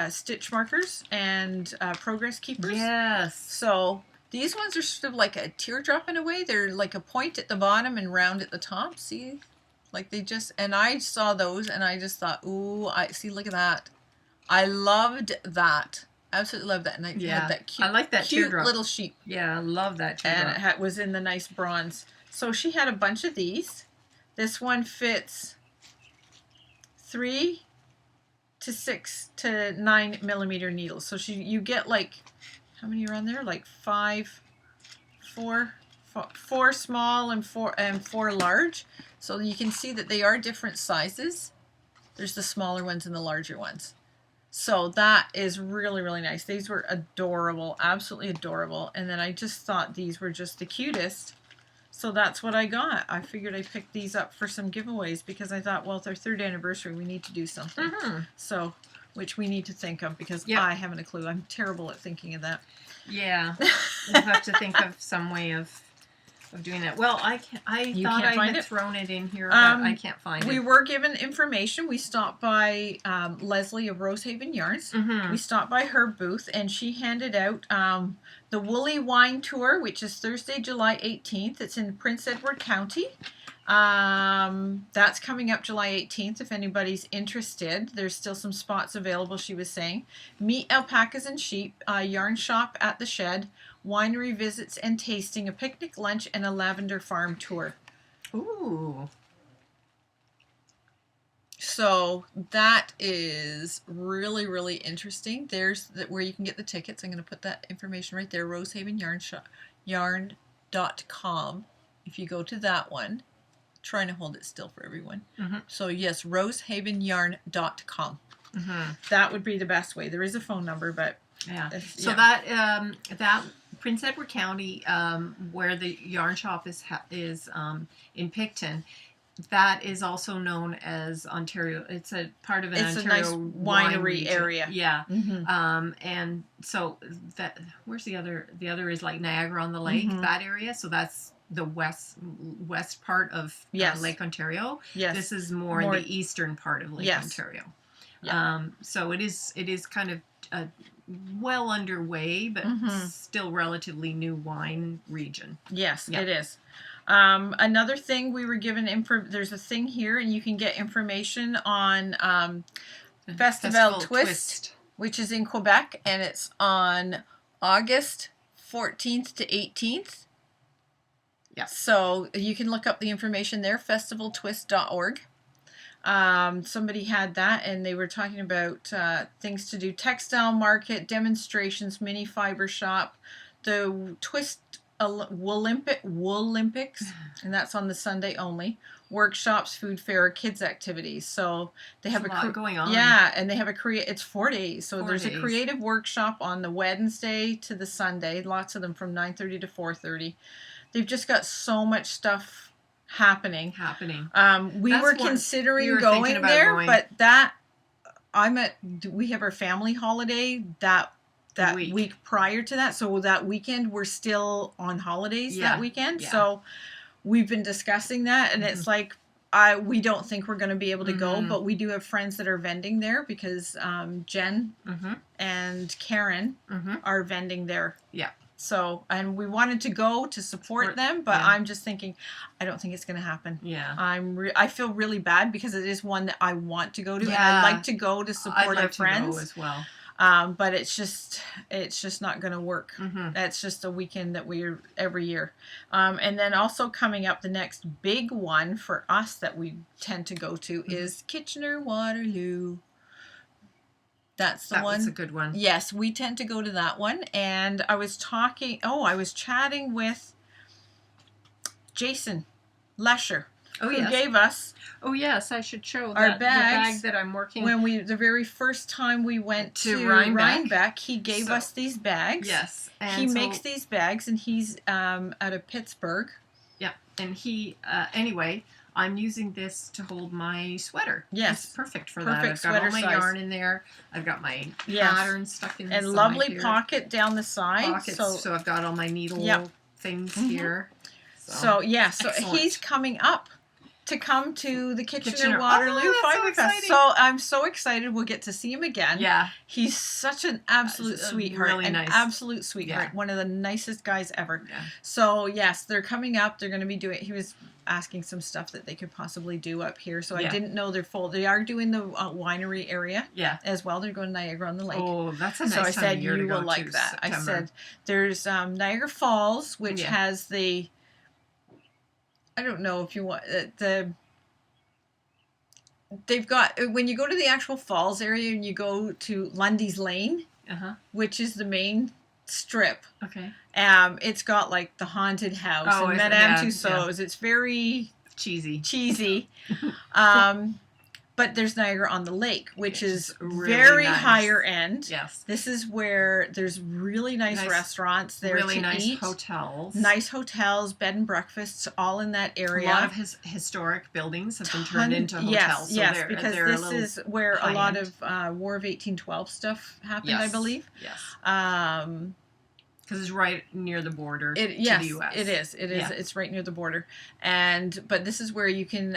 Speaker 1: stitch markers and progress keepers.
Speaker 2: Yes.
Speaker 1: So these ones are sort of like a teardrop in a way. They're like a point at the bottom and round at the top. See? Like they just, and I saw those and I just thought, ooh, look at that. I loved that. Absolutely loved that. And I had that cute,
Speaker 2: I like that
Speaker 1: cute
Speaker 2: teardrop.
Speaker 1: Little sheep.
Speaker 2: Yeah, I love that teardrop.
Speaker 1: And it was in the nice bronze. So she had a bunch of these. This one fits 3 to 6 to 9 millimeter needles. So you get like, how many are on there? Like 4 small and 4 large. So you can see that they are different sizes. There's the smaller ones and the larger ones. So that is really, really nice. These were adorable, absolutely adorable. And then I just thought these were just the cutest. So that's what I got. I figured I picked these up for some giveaways because I thought, well, it's our 3rd anniversary. We need to do something. So, which we need to think of because I haven't a clue. I'm terrible at thinking of that.
Speaker 2: Yeah. We'll have to think of some way of doing that. Well, I thought I had thrown it in here, but I can't find it.
Speaker 1: We were given information. We stopped by Leslie of Rosehaven Yarns. We stopped by her booth, and she handed out the Woolly Wine Tour, which is Thursday, July 18th. It's in Prince Edward County. That's coming up July 18th if anybody's interested. There's still some spots available, she was saying. Meet alpacas and sheep, yarn shop at the shed, winery visits and tasting, a picnic lunch, and a lavender farm tour.
Speaker 2: Ooh.
Speaker 1: So that is really, really interesting. There's where you can get the tickets. I'm going to put that information right there, rosehaveny.com. If you go to that one, trying to hold it still for everyone. So yes, rosehaveny.com. That would be the best way. There is a phone number, but
Speaker 2: so that Prince Edward County, where the yarn shop is in Picton, that is also known as Ontario. It's a part of an Ontario
Speaker 1: nice winery area.
Speaker 2: Yeah. And so that, where's the other? The other is like Niagara on the Lake, that area. So that's the west part of Lake Ontario.
Speaker 1: Yes.
Speaker 2: This is more in the eastern part of Lake Ontario.
Speaker 1: Yeah.
Speaker 2: So it is kind of well underway, but still relatively new wine region.
Speaker 1: Yes, it is. Another thing we were given there's a thing here, and you can get information on Festival Twist, which is in Quebec, and it's on August 14th to 18th.
Speaker 2: Yeah.
Speaker 1: So you can look up the information there, festivaltwist.org. Somebody had that, and they were talking about things to do: textile market, demonstrations, mini fiber shop. the Twist Woolympics, and that's on the Sunday only. Workshops, food fair, kids activities. So they have
Speaker 2: There's a lot going on.
Speaker 1: Yeah, and they have it's 4 days. So
Speaker 2: 4
Speaker 1: there's
Speaker 2: days.
Speaker 1: a creative workshop on the Wednesday to the Sunday. Lots of them from 9:30 to 4:30. They've just got so much stuff happening. We were considering going there, but we have our family holiday that week prior to that. So that weekend we're still on holidays that weekend.
Speaker 2: Yeah.
Speaker 1: So we've been discussing that, and it's like we don't think we're going to be able to go, but we do have friends that are vending there because Jen and Karen are vending there.
Speaker 2: Yeah.
Speaker 1: So, and we wanted to go to support them, but I'm just thinking, I don't think it's going to happen.
Speaker 2: Yeah.
Speaker 1: I feel really bad because it is one that I want to go to,
Speaker 2: Yeah.
Speaker 1: and I'd like to go to support our friends.
Speaker 2: To go as well.
Speaker 1: But it's just not going to work. That's just a weekend that we're every year. And then also coming up, the next big one for us that we tend to go to is Kitchener-Waterloo. That's the one.
Speaker 2: That's a good one.
Speaker 1: Yes, we tend to go to that one. And I was chatting with Jason Lesher, who gave us
Speaker 3: Oh yes, I should show
Speaker 1: our
Speaker 3: the
Speaker 1: bags
Speaker 3: bag that I'm working.
Speaker 1: when the very first time we went to Rhinebeck, he gave us these bags.
Speaker 2: Yes,
Speaker 1: and he makes these bags, and he's out of Pittsburgh.
Speaker 2: Yeah, and he anyway. I'm using this to hold my sweater.
Speaker 1: Yes.
Speaker 2: It's perfect for that. I've got all my yarn in there. I've got my pattern stuck in the side
Speaker 1: and lovely
Speaker 2: here.
Speaker 1: Pocket down the side.
Speaker 2: Pockets, so I've got all my needle things here.
Speaker 1: So he's coming up to come to the Kitchener-Waterloo Fiber Fest. So I'm so excited we'll get to see him again.
Speaker 2: Yeah.
Speaker 1: He's such an absolute sweetheart.
Speaker 2: Really nice.
Speaker 1: Absolute sweetheart. Yeah. One of the nicest guys ever.
Speaker 2: Yeah.
Speaker 1: So yes, they're coming up. They're going to be doing, he was asking some stuff that they could possibly do up here. So I didn't know they're full. They are doing the winery area as well. They're going to Niagara-on-the-Lake.
Speaker 2: Oh, that's a nice
Speaker 1: So I said,
Speaker 2: you
Speaker 1: will like that. September. I said, there's Niagara Falls, which has the, I don't know if you want, they've got, when you go to the actual falls area and you go to Lundy's Lane, which is the main strip.
Speaker 2: Okay.
Speaker 1: It's got like the haunted house and Madame Tussauds. It's very cheesy. But there's Niagara-on-the-Lake, which is really very nice. Higher end.
Speaker 2: Yes.
Speaker 1: This is where there's really nice restaurants there
Speaker 2: really
Speaker 1: to
Speaker 2: nice
Speaker 1: eat.
Speaker 2: Hotels.
Speaker 1: Nice hotels, bed and breakfasts, all in that area.
Speaker 2: A lot of historic buildings have been turned into hotels.
Speaker 1: Yes, because this is where a lot of War of 1812 stuff happened, I believe.
Speaker 2: Yes. Because it's right near the border to the U.S.
Speaker 1: It is. It's right near the border. But this is where you can,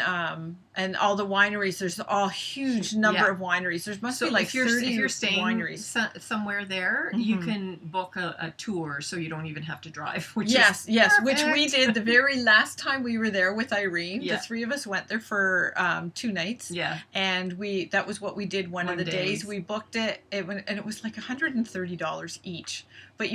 Speaker 1: and all the wineries, there's a huge number of wineries. There must be like 30
Speaker 2: if you're staying
Speaker 1: wineries.
Speaker 2: Somewhere there, you can book a tour so you don't even have to drive. Which
Speaker 1: we did the very last time we were there with Irene. The three of us went there for 2 nights.
Speaker 2: Yeah.
Speaker 1: And that was what we did one of the days. We booked it, and it was like $130 each. But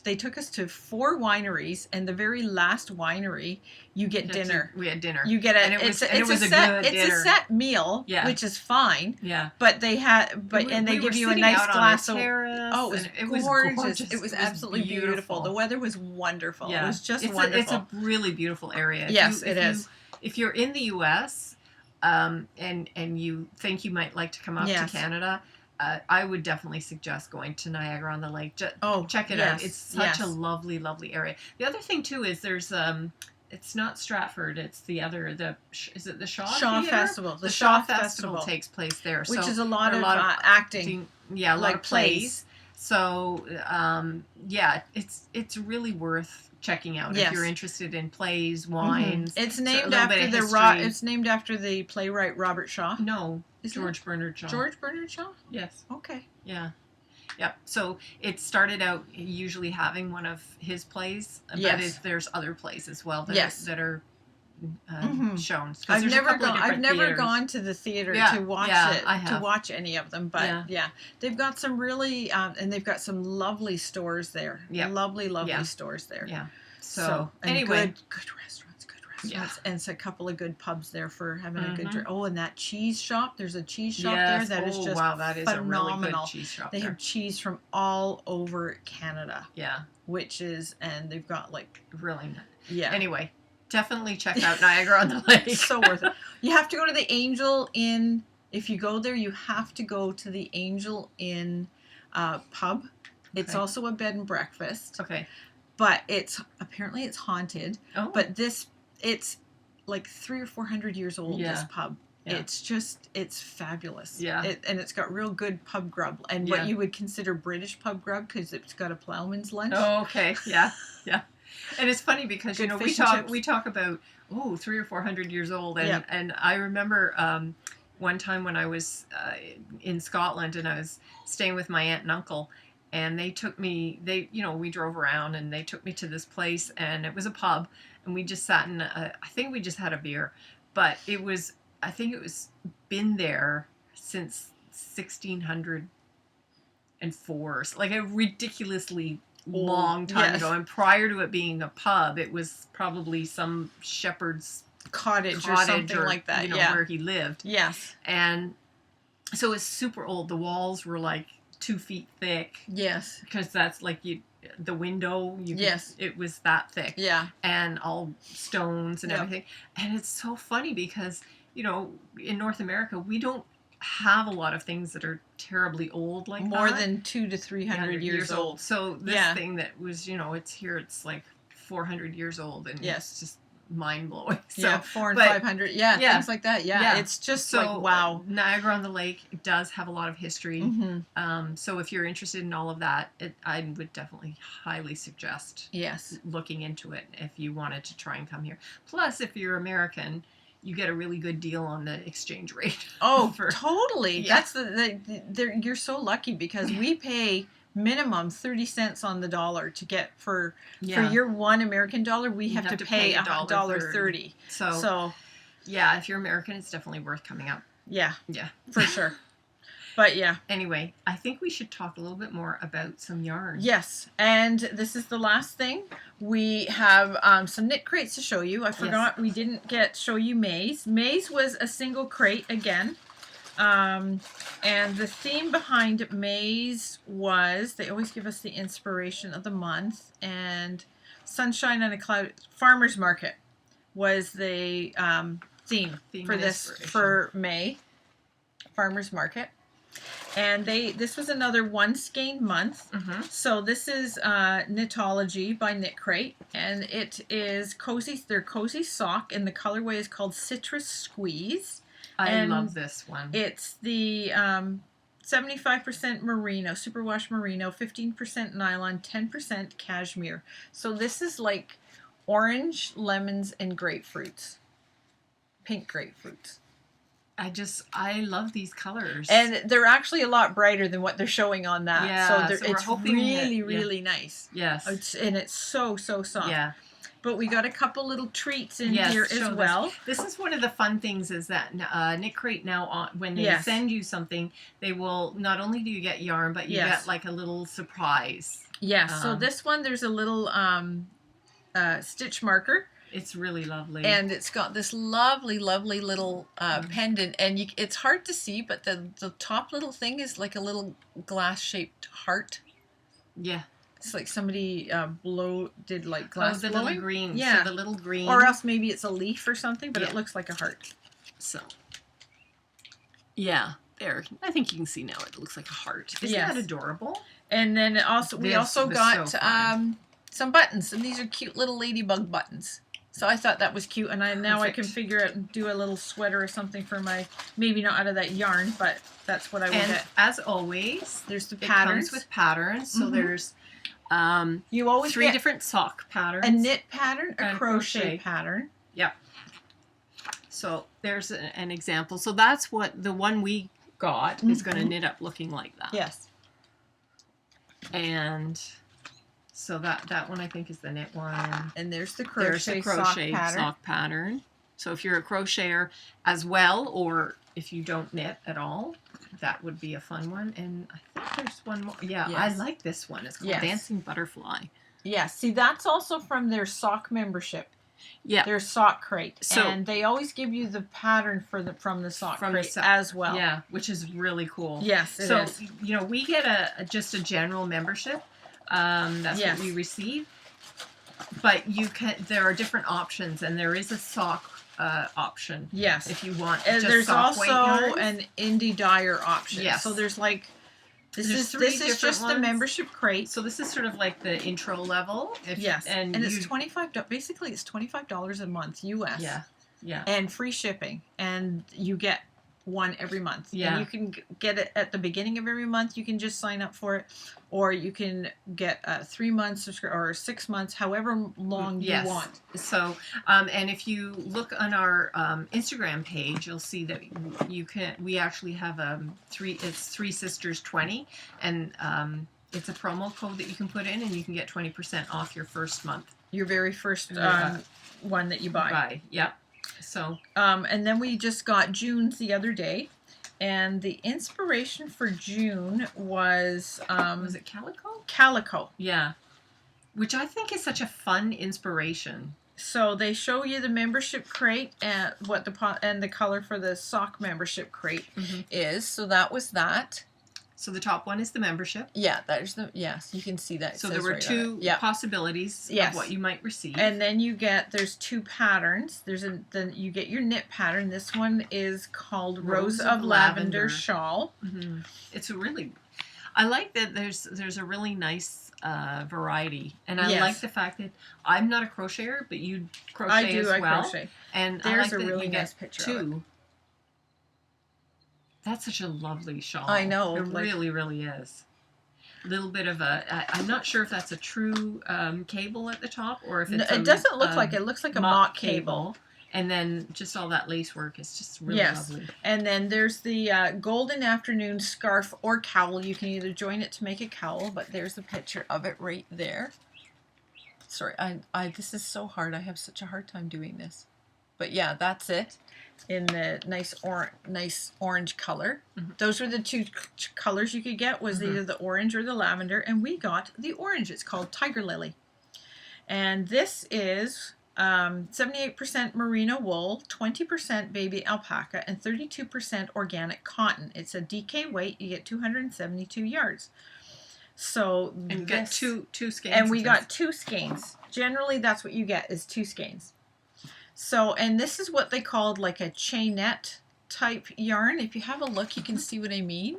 Speaker 1: they took us to 4 wineries, and the very last winery, you get dinner.
Speaker 2: We had dinner.
Speaker 1: You get it's a set meal, which is fine.
Speaker 2: Yeah.
Speaker 1: But they give you a nice glass of. Oh,
Speaker 2: it was
Speaker 1: gorgeous. It was absolutely beautiful. The weather was wonderful. Yeah. It was just wonderful.
Speaker 2: It's a really beautiful area.
Speaker 1: Yes, it is.
Speaker 2: If you're in the U.S. And you think you might like to come up to Canada. I would definitely suggest going to Niagara-on-the-Lake. Check it out. It's such a lovely, lovely area. The other thing too is there's it's not Stratford. It's is it the Shaw Theater?
Speaker 1: Festival.
Speaker 2: The Shaw Festival takes place there,
Speaker 1: which is a lot of acting.
Speaker 2: Yeah, a lot of plays. So it's really worth checking out if you're interested in plays, wines.
Speaker 1: It's named after the playwright Robert Shaw.
Speaker 2: No. George Bernard Shaw.
Speaker 1: George Bernard Shaw?
Speaker 2: Yes.
Speaker 1: Okay.
Speaker 2: Yeah. Yep. So it started out usually having one of his plays, but there's other plays as well that are shown.
Speaker 1: I've never gone to the theater to watch to watch any of them, but they've got some really and they've got some lovely stores there. Yeah. Lovely stores there.
Speaker 2: Yeah. So anyway,
Speaker 1: good restaurants. restaurants, and it's a couple of good pubs there for having a good
Speaker 2: Mhm.
Speaker 1: drink. Oh, and that cheese shop. There's a cheese shop
Speaker 2: Yes.
Speaker 1: there that is
Speaker 2: Oh,
Speaker 1: just
Speaker 2: wow, that is a really
Speaker 1: phenomenal.
Speaker 2: good cheese shop
Speaker 1: They
Speaker 2: there.
Speaker 1: have cheese from all over Canada,
Speaker 2: Yeah,
Speaker 1: and they've got like,
Speaker 2: really nice.
Speaker 1: yeah.
Speaker 2: Anyway, definitely check out Niagara on the Lake.
Speaker 1: It's so worth it. You have to go to the Angel Inn. If you go there, you have to go to the Angel Inn pub. It's
Speaker 2: Okay.
Speaker 1: also a bed and breakfast,
Speaker 2: Okay.
Speaker 1: but apparently it's haunted.
Speaker 2: Oh.
Speaker 1: But it's like 300 or 400 years old.
Speaker 2: Yeah.
Speaker 1: This pub.
Speaker 2: Yeah.
Speaker 1: It's fabulous.
Speaker 2: Yeah.
Speaker 1: And it's got real good pub grub, and
Speaker 2: Yeah.
Speaker 1: what you would consider British pub grub, because it's got a ploughman's lunch.
Speaker 2: Oh, okay. Yeah. Yeah. And it's funny because
Speaker 1: Good
Speaker 2: we
Speaker 1: fish and chips.
Speaker 2: talk about 300 or 400 years old, and
Speaker 1: Yeah.
Speaker 2: and I remember one time when I was in Scotland and I was staying with my aunt and uncle, and they took me. We drove around and they took me to this place, and it was a pub, and we just sat in. I think we just had a beer, but I think it was been there since 1604, like a ridiculously long time
Speaker 1: Yes.
Speaker 2: ago. And prior to it being a pub, it was probably some shepherd's
Speaker 1: Cottage or something like that. Yeah.
Speaker 2: where he lived.
Speaker 1: Yes.
Speaker 2: And so it's super old. The walls were like 2 feet thick,
Speaker 1: Yes.
Speaker 2: because that's like the window.
Speaker 1: Yes.
Speaker 2: It was that thick.
Speaker 1: Yeah.
Speaker 2: And all stones and
Speaker 1: Yep.
Speaker 2: everything. And it's so funny because, in North America, we don't have a lot of things that are terribly old like
Speaker 1: More
Speaker 2: that.
Speaker 1: than 200 to 300 years old.
Speaker 2: So this
Speaker 1: Yeah.
Speaker 2: thing that was, it's here, it's like 400 years old, and
Speaker 1: Yes.
Speaker 2: it's just mind blowing. So,
Speaker 1: Yeah, 400 and
Speaker 2: but-
Speaker 1: 500. Yeah,
Speaker 2: yeah.
Speaker 1: things like that. Yeah,
Speaker 2: Yeah.
Speaker 1: it's just
Speaker 2: So
Speaker 1: like, wow.
Speaker 2: Niagara on the Lake does have a lot of history.
Speaker 1: Hmm.
Speaker 2: So if you're interested in all of that, I would definitely highly suggest
Speaker 1: Yes.
Speaker 2: looking into it if you wanted to try and come here. Plus, if you're American, you get a really good deal on the exchange rate.
Speaker 1: Oh,
Speaker 2: for-
Speaker 1: totally.
Speaker 2: Yeah.
Speaker 1: That's you're so lucky, because we pay minimum 30 cents on the dollar to get for your $1 American dollar, we have to pay $1.30.
Speaker 2: So yeah, if you're American, it's definitely worth coming up.
Speaker 1: Yeah,
Speaker 2: Yeah.
Speaker 1: for sure. But yeah.
Speaker 2: Anyway, I think we should talk a little bit more about some yarn.
Speaker 1: Yes, and this is the last thing. We have some knit crates to show you. I forgot we didn't show you May's. May's was a single crate again. And the theme behind May's was, they always give us the inspiration of the month, and Sunshine on a Cloud, Farmer's Market was the theme for
Speaker 2: and
Speaker 1: this,
Speaker 2: inspiration.
Speaker 1: for May. Farmer's Market. And this was another one skein month.
Speaker 2: Mm-hmm.
Speaker 1: So this is Knitology by Knit Crate, and it is cozy. Their cozy sock, and the colorway is called Citrus Squeeze.
Speaker 2: I
Speaker 1: And
Speaker 2: love this one.
Speaker 1: It's the 75% merino, superwash merino, 15% nylon, 10% cashmere. So this is like orange, lemons, and grapefruits. Pink grapefruits.
Speaker 2: I love these colors.
Speaker 1: And they're actually a lot brighter than what they're showing on that.
Speaker 2: Yeah,
Speaker 1: so
Speaker 2: so we're
Speaker 1: it's
Speaker 2: hoping
Speaker 1: really,
Speaker 2: that- yeah.
Speaker 1: really nice.
Speaker 2: yes.
Speaker 1: And it's so soft.
Speaker 2: Yeah.
Speaker 1: But we got a couple little treats in
Speaker 2: Yes,
Speaker 1: here
Speaker 2: show
Speaker 1: as
Speaker 2: this.
Speaker 1: well.
Speaker 2: This is one of the fun things, is that Knit Crate now, when they
Speaker 1: Yes.
Speaker 2: send you something, they will, not only do you get yarn, but you
Speaker 1: Yes.
Speaker 2: get like a little surprise.
Speaker 1: Yeah, so
Speaker 2: Um,
Speaker 1: this one, there's a little stitch marker.
Speaker 2: It's really lovely.
Speaker 1: And it's got this lovely, lovely little pendant. And it's hard to see, but the top little thing is like a little glass-shaped heart.
Speaker 2: yeah.
Speaker 1: It's like somebody did like
Speaker 2: Oh,
Speaker 1: glass
Speaker 2: the
Speaker 1: blowing.
Speaker 2: little green.
Speaker 1: Yeah.
Speaker 2: So the little green.
Speaker 1: Or else maybe it's a leaf or something, but
Speaker 2: Yeah.
Speaker 1: it looks like a heart.
Speaker 2: So. Yeah. There. I think you can see now it looks like a heart. Isn't
Speaker 1: Yes.
Speaker 2: that adorable?
Speaker 1: And then we
Speaker 2: This
Speaker 1: also
Speaker 2: was
Speaker 1: got
Speaker 2: so fun.
Speaker 1: some buttons, and these are cute little ladybug buttons. So I thought that was cute, and now I can
Speaker 2: Perfect.
Speaker 1: figure out and do a little sweater or something for maybe not out of that yarn, but that's what I will
Speaker 2: And
Speaker 1: get.
Speaker 2: as always,
Speaker 1: There's the
Speaker 2: it
Speaker 1: patterns.
Speaker 2: comes with patterns. So
Speaker 1: Mhm.
Speaker 2: there's
Speaker 1: You always
Speaker 2: 3
Speaker 1: get
Speaker 2: different sock patterns.
Speaker 1: a knit pattern, a
Speaker 2: and
Speaker 1: crochet
Speaker 2: crochet.
Speaker 1: pattern.
Speaker 2: Yep. So there's an example. So that's what the one we got is going to
Speaker 1: Mhm.
Speaker 2: knit up looking like that.
Speaker 1: Yes.
Speaker 2: And so that one I think is the knit one.
Speaker 1: And there's the
Speaker 2: There's
Speaker 1: crochet,
Speaker 2: the crochet
Speaker 1: sock pattern.
Speaker 2: sock pattern. So if you're a crocheter as well, or if you don't knit at all, that would be a fun one. And I think there's one more. Yeah, I
Speaker 1: Yes.
Speaker 2: like this one. It's called
Speaker 1: Yes.
Speaker 2: Dancing Butterfly.
Speaker 1: Yeah, see, that's also from their sock membership.
Speaker 2: Yeah.
Speaker 1: Their sock crate.
Speaker 2: So-
Speaker 1: and they always give you the pattern from the sock crate as well.
Speaker 2: Yeah, which is really cool.
Speaker 1: Yes, it is.
Speaker 2: So, we get just a general membership. That's
Speaker 1: Yes.
Speaker 2: what we receive. But there are different options, and there is a sock option.
Speaker 1: Yes.
Speaker 2: If you want
Speaker 1: And
Speaker 2: just
Speaker 1: there's
Speaker 2: sock weight
Speaker 1: also
Speaker 2: yarns.
Speaker 1: an indie dyer option.
Speaker 2: Yes.
Speaker 1: So there's like this
Speaker 2: There's
Speaker 1: is
Speaker 2: three
Speaker 1: this is
Speaker 2: different
Speaker 1: just the
Speaker 2: ones.
Speaker 1: membership crate.
Speaker 2: So this is sort of like the intro level.
Speaker 1: Yes. And it's
Speaker 2: you-
Speaker 1: $25. Basically, it's $25 a month US.
Speaker 2: Yeah. Yeah.
Speaker 1: And free shipping, and you get one every month.
Speaker 2: Yeah.
Speaker 1: And you can get it at the beginning of every month. You can just sign up for it, or you can get 3 months or 6 months, however long you
Speaker 2: Yes.
Speaker 1: want.
Speaker 2: So, and if you look on our Instagram page, you'll see that we actually have it's 3 Sisters 20, and it's a promo code that you can put in, and you can get 20% off your first month.
Speaker 1: Your very first
Speaker 2: Yeah.
Speaker 1: one that you buy.
Speaker 2: Yep. So,
Speaker 1: And then we just got June's the other day, and the inspiration for June was
Speaker 2: was it Calico?
Speaker 1: calico.
Speaker 2: Yeah. Which I think is such a fun inspiration.
Speaker 1: So they show you the membership crate and what the color for the sock membership crate is. So that was that.
Speaker 2: So the top one is the membership.
Speaker 1: Yeah, yes, you can see that. It
Speaker 2: So
Speaker 1: says
Speaker 2: there were
Speaker 1: right on it.
Speaker 2: two
Speaker 1: Yeah.
Speaker 2: possibilities
Speaker 1: Yes.
Speaker 2: of what you might receive.
Speaker 1: And then there's 2 patterns. Then you get your knit pattern. This one is called Rose of Lavender Shawl.
Speaker 2: Mm-hmm. It's I like that there's a really nice variety, and I
Speaker 1: Yes.
Speaker 2: like the fact that I'm not a crocheter, but you crochet
Speaker 1: I do.
Speaker 2: as
Speaker 1: I
Speaker 2: well.
Speaker 1: crochet.
Speaker 2: And
Speaker 1: There's
Speaker 2: I like
Speaker 1: a
Speaker 2: that
Speaker 1: really
Speaker 2: you
Speaker 1: nice
Speaker 2: get
Speaker 1: picture of it.
Speaker 2: 2. That's such a lovely shawl.
Speaker 1: I know,
Speaker 2: It
Speaker 1: like-
Speaker 2: really, really is. A little bit of I'm not sure if that's a true cable at the top or if it's
Speaker 1: It doesn't look like it. It looks like a mock cable.
Speaker 2: And then just all that lace work is just really
Speaker 1: Yes.
Speaker 2: lovely.
Speaker 1: And then there's the golden afternoon scarf or cowl. You can either join it to make a cowl, but there's a picture of it right there. Sorry, this is so hard. I have such a hard time doing this. But yeah, that's it in the nice orange color.
Speaker 2: Mm-hmm.
Speaker 1: Those were the 2 colors you could get, was either the orange or the lavender, and we got the orange. It's called Tiger Lily. And this is 78% merino wool, 20% baby alpaca, and 32% organic cotton. It's a DK weight. You get 272 yards. So
Speaker 2: And get two skeins.
Speaker 1: and we
Speaker 2: of
Speaker 1: got
Speaker 2: this.
Speaker 1: 2 skeins. Generally, that's what you get is 2 skeins. So, and this is what they called like a chainette type yarn. If you have a look, you can see what I mean.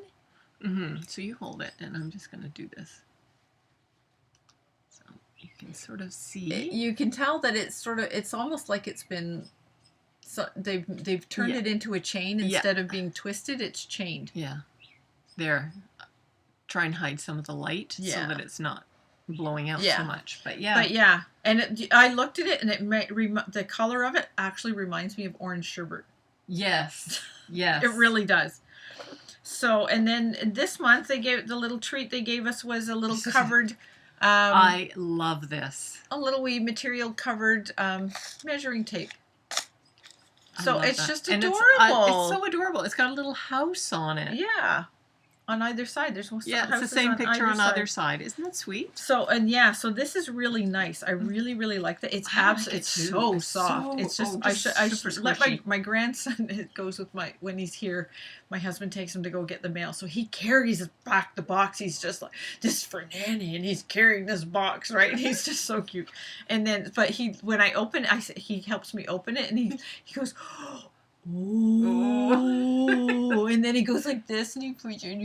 Speaker 2: Mm-hmm. So you hold it, and I'm just going to do this. So you can sort of see.
Speaker 1: You can tell that it's almost like it's been, so they've turned it into a chain instead of being twisted. It's chained.
Speaker 2: Yeah. There. Try and hide some of the light so that it's not blowing out so much. But yeah. And
Speaker 1: I looked at it, and the color of it actually reminds me of orange sherbet.
Speaker 2: Yes. Yes.
Speaker 1: It really does. So, and then this month the little treat they gave us was a little covered,
Speaker 2: I love this.
Speaker 1: a little wee material covered measuring tape. So
Speaker 2: love
Speaker 1: it's
Speaker 2: that.
Speaker 1: just
Speaker 2: And
Speaker 1: adorable.
Speaker 2: It's so adorable. It's got a little house on it.
Speaker 1: Yeah. On either side. There's
Speaker 2: Yeah, it's the
Speaker 1: houses
Speaker 2: same picture on
Speaker 1: either
Speaker 2: either side. Isn't that sweet?
Speaker 1: So, so this is really nice. I really, really like that. It's
Speaker 2: I like
Speaker 1: absolutely,
Speaker 2: it
Speaker 1: it's
Speaker 2: too.
Speaker 1: so
Speaker 2: It's
Speaker 1: soft.
Speaker 2: so-
Speaker 1: It's just,
Speaker 2: oh,
Speaker 1: I
Speaker 2: just
Speaker 1: should
Speaker 2: super
Speaker 1: let
Speaker 2: squishy.
Speaker 1: my grandson, it goes with when he's here, my husband takes him to go get the mail. So he carries back the box. He's just like, this is for Nanny. And he's carrying this box, right? And he's just so cute. And then, but when I open it, he helps me open it, and he goes, ooh, and then he goes like this, and he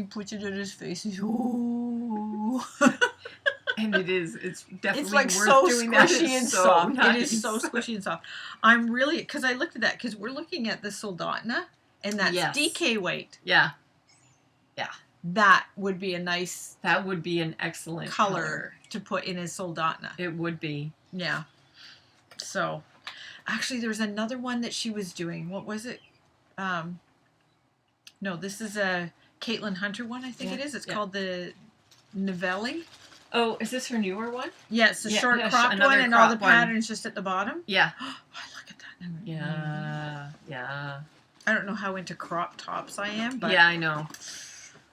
Speaker 1: puts it on his face. He's, ooh.
Speaker 2: And it's definitely
Speaker 1: It's like
Speaker 2: worth
Speaker 1: so
Speaker 2: doing that.
Speaker 1: squishy
Speaker 2: It's
Speaker 1: and
Speaker 2: so
Speaker 1: soft.
Speaker 2: nice.
Speaker 1: It is so squishy and soft. I'm really, because I looked at that, because we're looking at the Soldotna, and that's
Speaker 2: Yes.
Speaker 1: DK weight.
Speaker 2: Yeah,
Speaker 1: That would be a nice
Speaker 2: that would be an excellent
Speaker 1: color to put in his Soldotna.
Speaker 2: It would be.
Speaker 1: Yeah. So, actually, there's another one that she was doing. What was it? No, this is a Caitlin Hunter one, I think it is. It's called the Novelli.
Speaker 2: Oh, is this her newer one?
Speaker 1: Yeah, it's a short
Speaker 2: yeah,
Speaker 1: cropped
Speaker 2: another
Speaker 1: one, and all the
Speaker 2: crop one.
Speaker 1: patterns just at the bottom.
Speaker 2: Yeah.
Speaker 1: Oh, look at that.
Speaker 2: Yeah.
Speaker 1: I don't know how into crop tops I am, but
Speaker 2: Yeah, I know.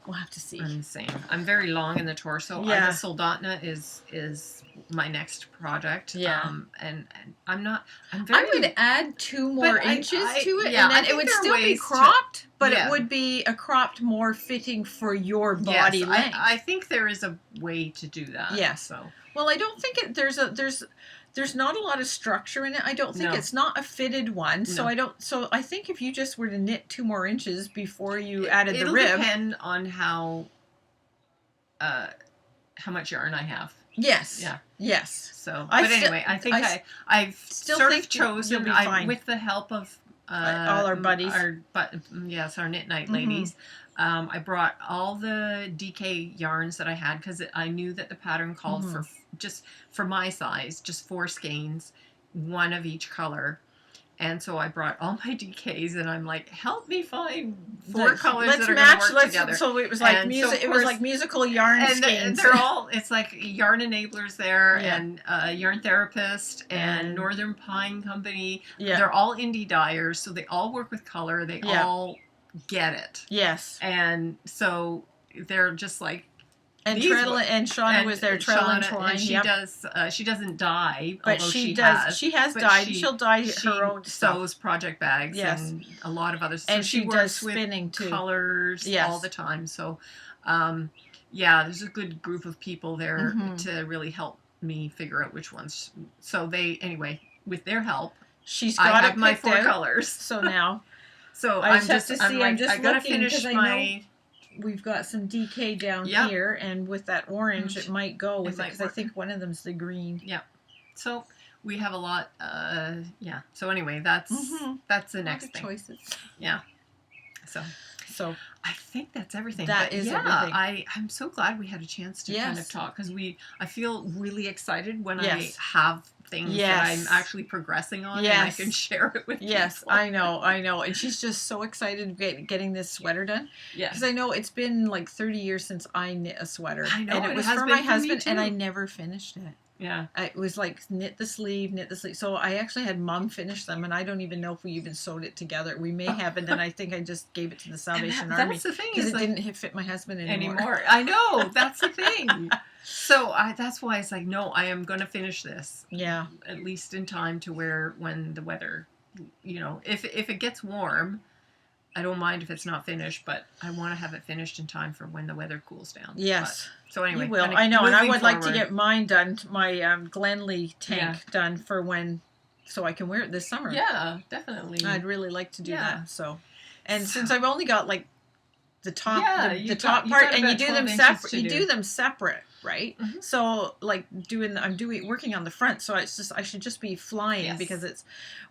Speaker 1: We'll have to see.
Speaker 2: I'm the same. I'm very long in the torso.
Speaker 1: Yeah.
Speaker 2: The Soldotna is my next project.
Speaker 1: Yeah.
Speaker 2: And I'm not. I'm very.
Speaker 1: I would add 2 more inches to it,
Speaker 2: yeah,
Speaker 1: and
Speaker 2: I
Speaker 1: then it
Speaker 2: think
Speaker 1: would
Speaker 2: there are
Speaker 1: still be
Speaker 2: ways to-
Speaker 1: cropped, but
Speaker 2: Yeah.
Speaker 1: it would be a cropped more fitting for your body
Speaker 2: Yes,
Speaker 1: length.
Speaker 2: I think there is a way to do that.
Speaker 1: Yes.
Speaker 2: So
Speaker 1: Well, I don't think there's not a lot of structure in it. I don't think
Speaker 2: No.
Speaker 1: it's not a fitted one. So
Speaker 2: No.
Speaker 1: I think if you just were to knit 2 more inches before you added the
Speaker 2: it'll
Speaker 1: rib.
Speaker 2: depend on how much yarn I have.
Speaker 1: Yes.
Speaker 2: Yeah.
Speaker 1: Yes.
Speaker 2: So,
Speaker 1: I
Speaker 2: but
Speaker 1: sti-
Speaker 2: anyway, I think
Speaker 1: I
Speaker 2: I've
Speaker 1: still
Speaker 2: sort
Speaker 1: think
Speaker 2: of
Speaker 1: you'll
Speaker 2: chosen
Speaker 1: be fine.
Speaker 2: with the help of
Speaker 1: All our buddies.
Speaker 2: our knit night ladies. I brought all the DK yarns that I had because I knew that the pattern called for just for my size, just 4 skeins, 1 of each color. And so I brought all my DKs, and I'm like, help me find 4 colors that are going to work together.
Speaker 1: So it was like
Speaker 2: And
Speaker 1: music.
Speaker 2: so,
Speaker 1: it
Speaker 2: of
Speaker 1: was
Speaker 2: course-
Speaker 1: like musical yarn
Speaker 2: And
Speaker 1: skeins.
Speaker 2: they're all, it's like Yarn Enablers there,
Speaker 1: Yeah.
Speaker 2: and Yarn Therapist, and
Speaker 1: And-
Speaker 2: Northern Pine Company.
Speaker 1: Yeah.
Speaker 2: They're all indie dyers, so they all work with color. They
Speaker 1: Yeah.
Speaker 2: all get it.
Speaker 1: Yes.
Speaker 2: And so they're just like,
Speaker 1: And
Speaker 2: These
Speaker 1: Treadle
Speaker 2: were-
Speaker 1: and Shauna was there. Treadle and
Speaker 2: Shauna,
Speaker 1: Twine.
Speaker 2: and she
Speaker 1: Yep.
Speaker 2: does. She doesn't dye,
Speaker 1: But
Speaker 2: although
Speaker 1: she
Speaker 2: she
Speaker 1: does.
Speaker 2: has.
Speaker 1: She has
Speaker 2: but
Speaker 1: dyed.
Speaker 2: she-
Speaker 1: She'll dye
Speaker 2: She
Speaker 1: her own stuff.
Speaker 2: sews project bags
Speaker 1: Yes.
Speaker 2: and a lot of other stuff.
Speaker 1: And she
Speaker 2: works
Speaker 1: does
Speaker 2: with
Speaker 1: spinning too.
Speaker 2: colors
Speaker 1: Yes.
Speaker 2: all the time. So, yeah, there's a good group of people there
Speaker 1: Mhm.
Speaker 2: to really help me figure out which ones. So anyway, with their help,
Speaker 1: She's
Speaker 2: I
Speaker 1: got
Speaker 2: have
Speaker 1: it
Speaker 2: my
Speaker 1: picked
Speaker 2: 4
Speaker 1: out.
Speaker 2: colors.
Speaker 1: So now
Speaker 2: So
Speaker 1: I
Speaker 2: I'm
Speaker 1: just have
Speaker 2: just,
Speaker 1: to
Speaker 2: I'm
Speaker 1: see,
Speaker 2: like,
Speaker 1: I'm just
Speaker 2: I gotta
Speaker 1: looking,
Speaker 2: finish
Speaker 1: 'cause I
Speaker 2: my.
Speaker 1: we've got some DK down
Speaker 2: Yep.
Speaker 1: here, and with that orange, it might go with it
Speaker 2: might
Speaker 1: because I
Speaker 2: work.
Speaker 1: think one of them's the green.
Speaker 2: So we have a lot. Yeah. So anyway, that's
Speaker 1: Mhm.
Speaker 2: that's the
Speaker 1: Lot
Speaker 2: next
Speaker 1: of
Speaker 2: thing.
Speaker 1: choices.
Speaker 2: So
Speaker 1: So
Speaker 2: I think that's everything.
Speaker 1: That
Speaker 2: But
Speaker 1: is
Speaker 2: yeah,
Speaker 1: everything.
Speaker 2: I'm so glad we had a chance to kind of
Speaker 1: Yes.
Speaker 2: talk because I feel really excited when
Speaker 1: Yes.
Speaker 2: I have things that
Speaker 1: Yes.
Speaker 2: I'm actually progressing on and I
Speaker 1: Yes.
Speaker 2: can share it with
Speaker 1: yes,
Speaker 2: people.
Speaker 1: I know, and she's just so excited getting this sweater done
Speaker 2: Yes.
Speaker 1: because I know it's been like 30 years since I knit a sweater,
Speaker 2: I know,
Speaker 1: and it
Speaker 2: it
Speaker 1: was
Speaker 2: has
Speaker 1: for
Speaker 2: been
Speaker 1: my
Speaker 2: for me
Speaker 1: husband, and
Speaker 2: too.
Speaker 1: I never finished it.
Speaker 2: Yeah.
Speaker 1: It was like knit the sleeve. So I actually had Mom finish them, and I don't even know if we even sewed it together. We may have, and then I think I just gave it to the Salvation Army
Speaker 2: That's the thing.
Speaker 1: because
Speaker 2: Is
Speaker 1: it
Speaker 2: like,
Speaker 1: didn't fit my husband anymore.
Speaker 2: anymore. I know. That's the thing. So that's why it's like, no, I am going to finish this.
Speaker 1: Yeah.
Speaker 2: At least in time to where when the weather, if it gets warm, I don't mind if it's not finished, but I want to have it finished in time for when the weather cools down.
Speaker 1: Yes.
Speaker 2: So anyway,
Speaker 1: You will.
Speaker 2: kinda
Speaker 1: I know, and I
Speaker 2: moving
Speaker 1: would like to
Speaker 2: forward.
Speaker 1: get mine done, my Glenlee tank
Speaker 2: Yeah.
Speaker 1: done for when, so I can wear it this summer.
Speaker 2: Yeah, definitely.
Speaker 1: I'd really like to do
Speaker 2: Yeah.
Speaker 1: that. So, and since I've only got like the top,
Speaker 2: Yeah,
Speaker 1: the
Speaker 2: you've
Speaker 1: top
Speaker 2: got
Speaker 1: part, and you
Speaker 2: about
Speaker 1: do
Speaker 2: 12
Speaker 1: them
Speaker 2: inches
Speaker 1: separate.
Speaker 2: to
Speaker 1: You
Speaker 2: do.
Speaker 1: do them separate, right?
Speaker 2: Mhm.
Speaker 1: So, like I'm working on the front, so I should just be flying
Speaker 2: Yes.
Speaker 1: because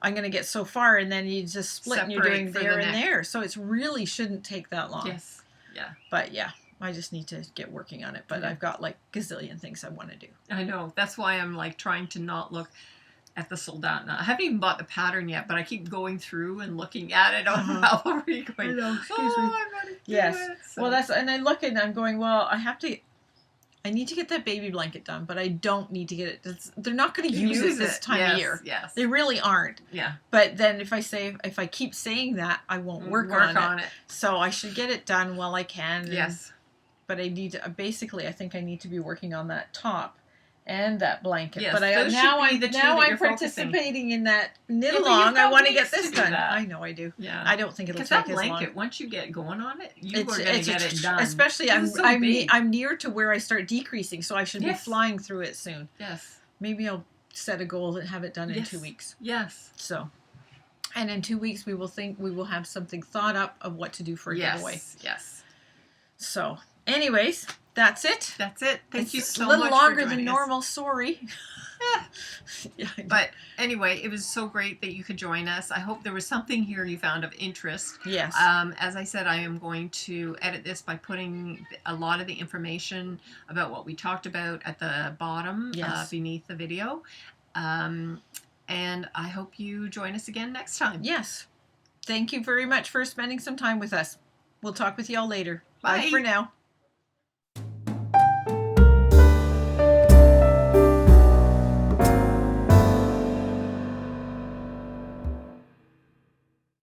Speaker 1: I'm going to get so far, and then you just split, and you're
Speaker 2: Separate
Speaker 1: doing
Speaker 2: for
Speaker 1: there
Speaker 2: the
Speaker 1: and
Speaker 2: neck.
Speaker 1: there. So it's really shouldn't take that long.
Speaker 2: Yes. Yeah.
Speaker 1: But yeah, I just need to get working on it. But
Speaker 2: Okay.
Speaker 1: I've got like gazillion things I want to do.
Speaker 2: I know. That's why I'm like trying to not look at the Soldotna. I haven't even bought the pattern yet, but I keep going through and looking at it on Ravelry going,
Speaker 1: know,
Speaker 2: I'm ready to do
Speaker 1: Yes.
Speaker 2: it. So,
Speaker 1: Well, and I look and I'm going, well, I need to get that baby blanket done, but I don't need to get it. They're not going to use it this time
Speaker 2: yes,
Speaker 1: of year.
Speaker 2: Yes.
Speaker 1: They really aren't.
Speaker 2: Yeah.
Speaker 1: But then if I keep saying that, I won't work on it.
Speaker 2: it.
Speaker 1: So I should get it done while I can.
Speaker 2: Yes.
Speaker 1: But I need to, basically, I think I need to be working on that top and that blanket.
Speaker 2: Yes,
Speaker 1: but
Speaker 2: those should be the two that
Speaker 1: I'm
Speaker 2: you're focusing.
Speaker 1: participating in that knit
Speaker 2: Yeah, but
Speaker 1: along.
Speaker 2: you've got
Speaker 1: I want to get
Speaker 2: weeks to
Speaker 1: this
Speaker 2: do
Speaker 1: done.
Speaker 2: that.
Speaker 1: I know I do.
Speaker 2: Yeah.
Speaker 1: I don't think it'll
Speaker 2: Because
Speaker 1: take
Speaker 2: that
Speaker 1: as long.
Speaker 2: blanket, once you get going on it, you are
Speaker 1: It's
Speaker 2: going to get it done.
Speaker 1: Especially
Speaker 2: It's so
Speaker 1: I'm
Speaker 2: big.
Speaker 1: near to where I start decreasing, so I should be
Speaker 2: Yes.
Speaker 1: flying through it soon.
Speaker 2: Yes.
Speaker 1: Maybe I'll set a goal and have it done in
Speaker 2: Yes.
Speaker 1: 2 weeks.
Speaker 2: Yes.
Speaker 1: So, and in 2 weeks we will have something thought up of what to do for a giveaway.
Speaker 2: Yes. Yes.
Speaker 1: So, anyways, that's it.
Speaker 2: That's it. Thank
Speaker 1: It's
Speaker 2: you so
Speaker 1: a
Speaker 2: much
Speaker 1: little
Speaker 2: for
Speaker 1: longer than
Speaker 2: joining us.
Speaker 1: normal. Sorry. Yeah,
Speaker 2: But anyway, it was so great that you could join us. I hope there was something here you found of interest.
Speaker 1: yes.
Speaker 2: As I said, I am going to edit this by putting a lot of the information about what we talked about at the bottom
Speaker 1: Yes.
Speaker 2: beneath the video. And I hope you join us again next time.
Speaker 1: Yes. Thank you very much for spending some time with us. We'll talk with y'all later. Bye
Speaker 2: Bye.
Speaker 1: for now.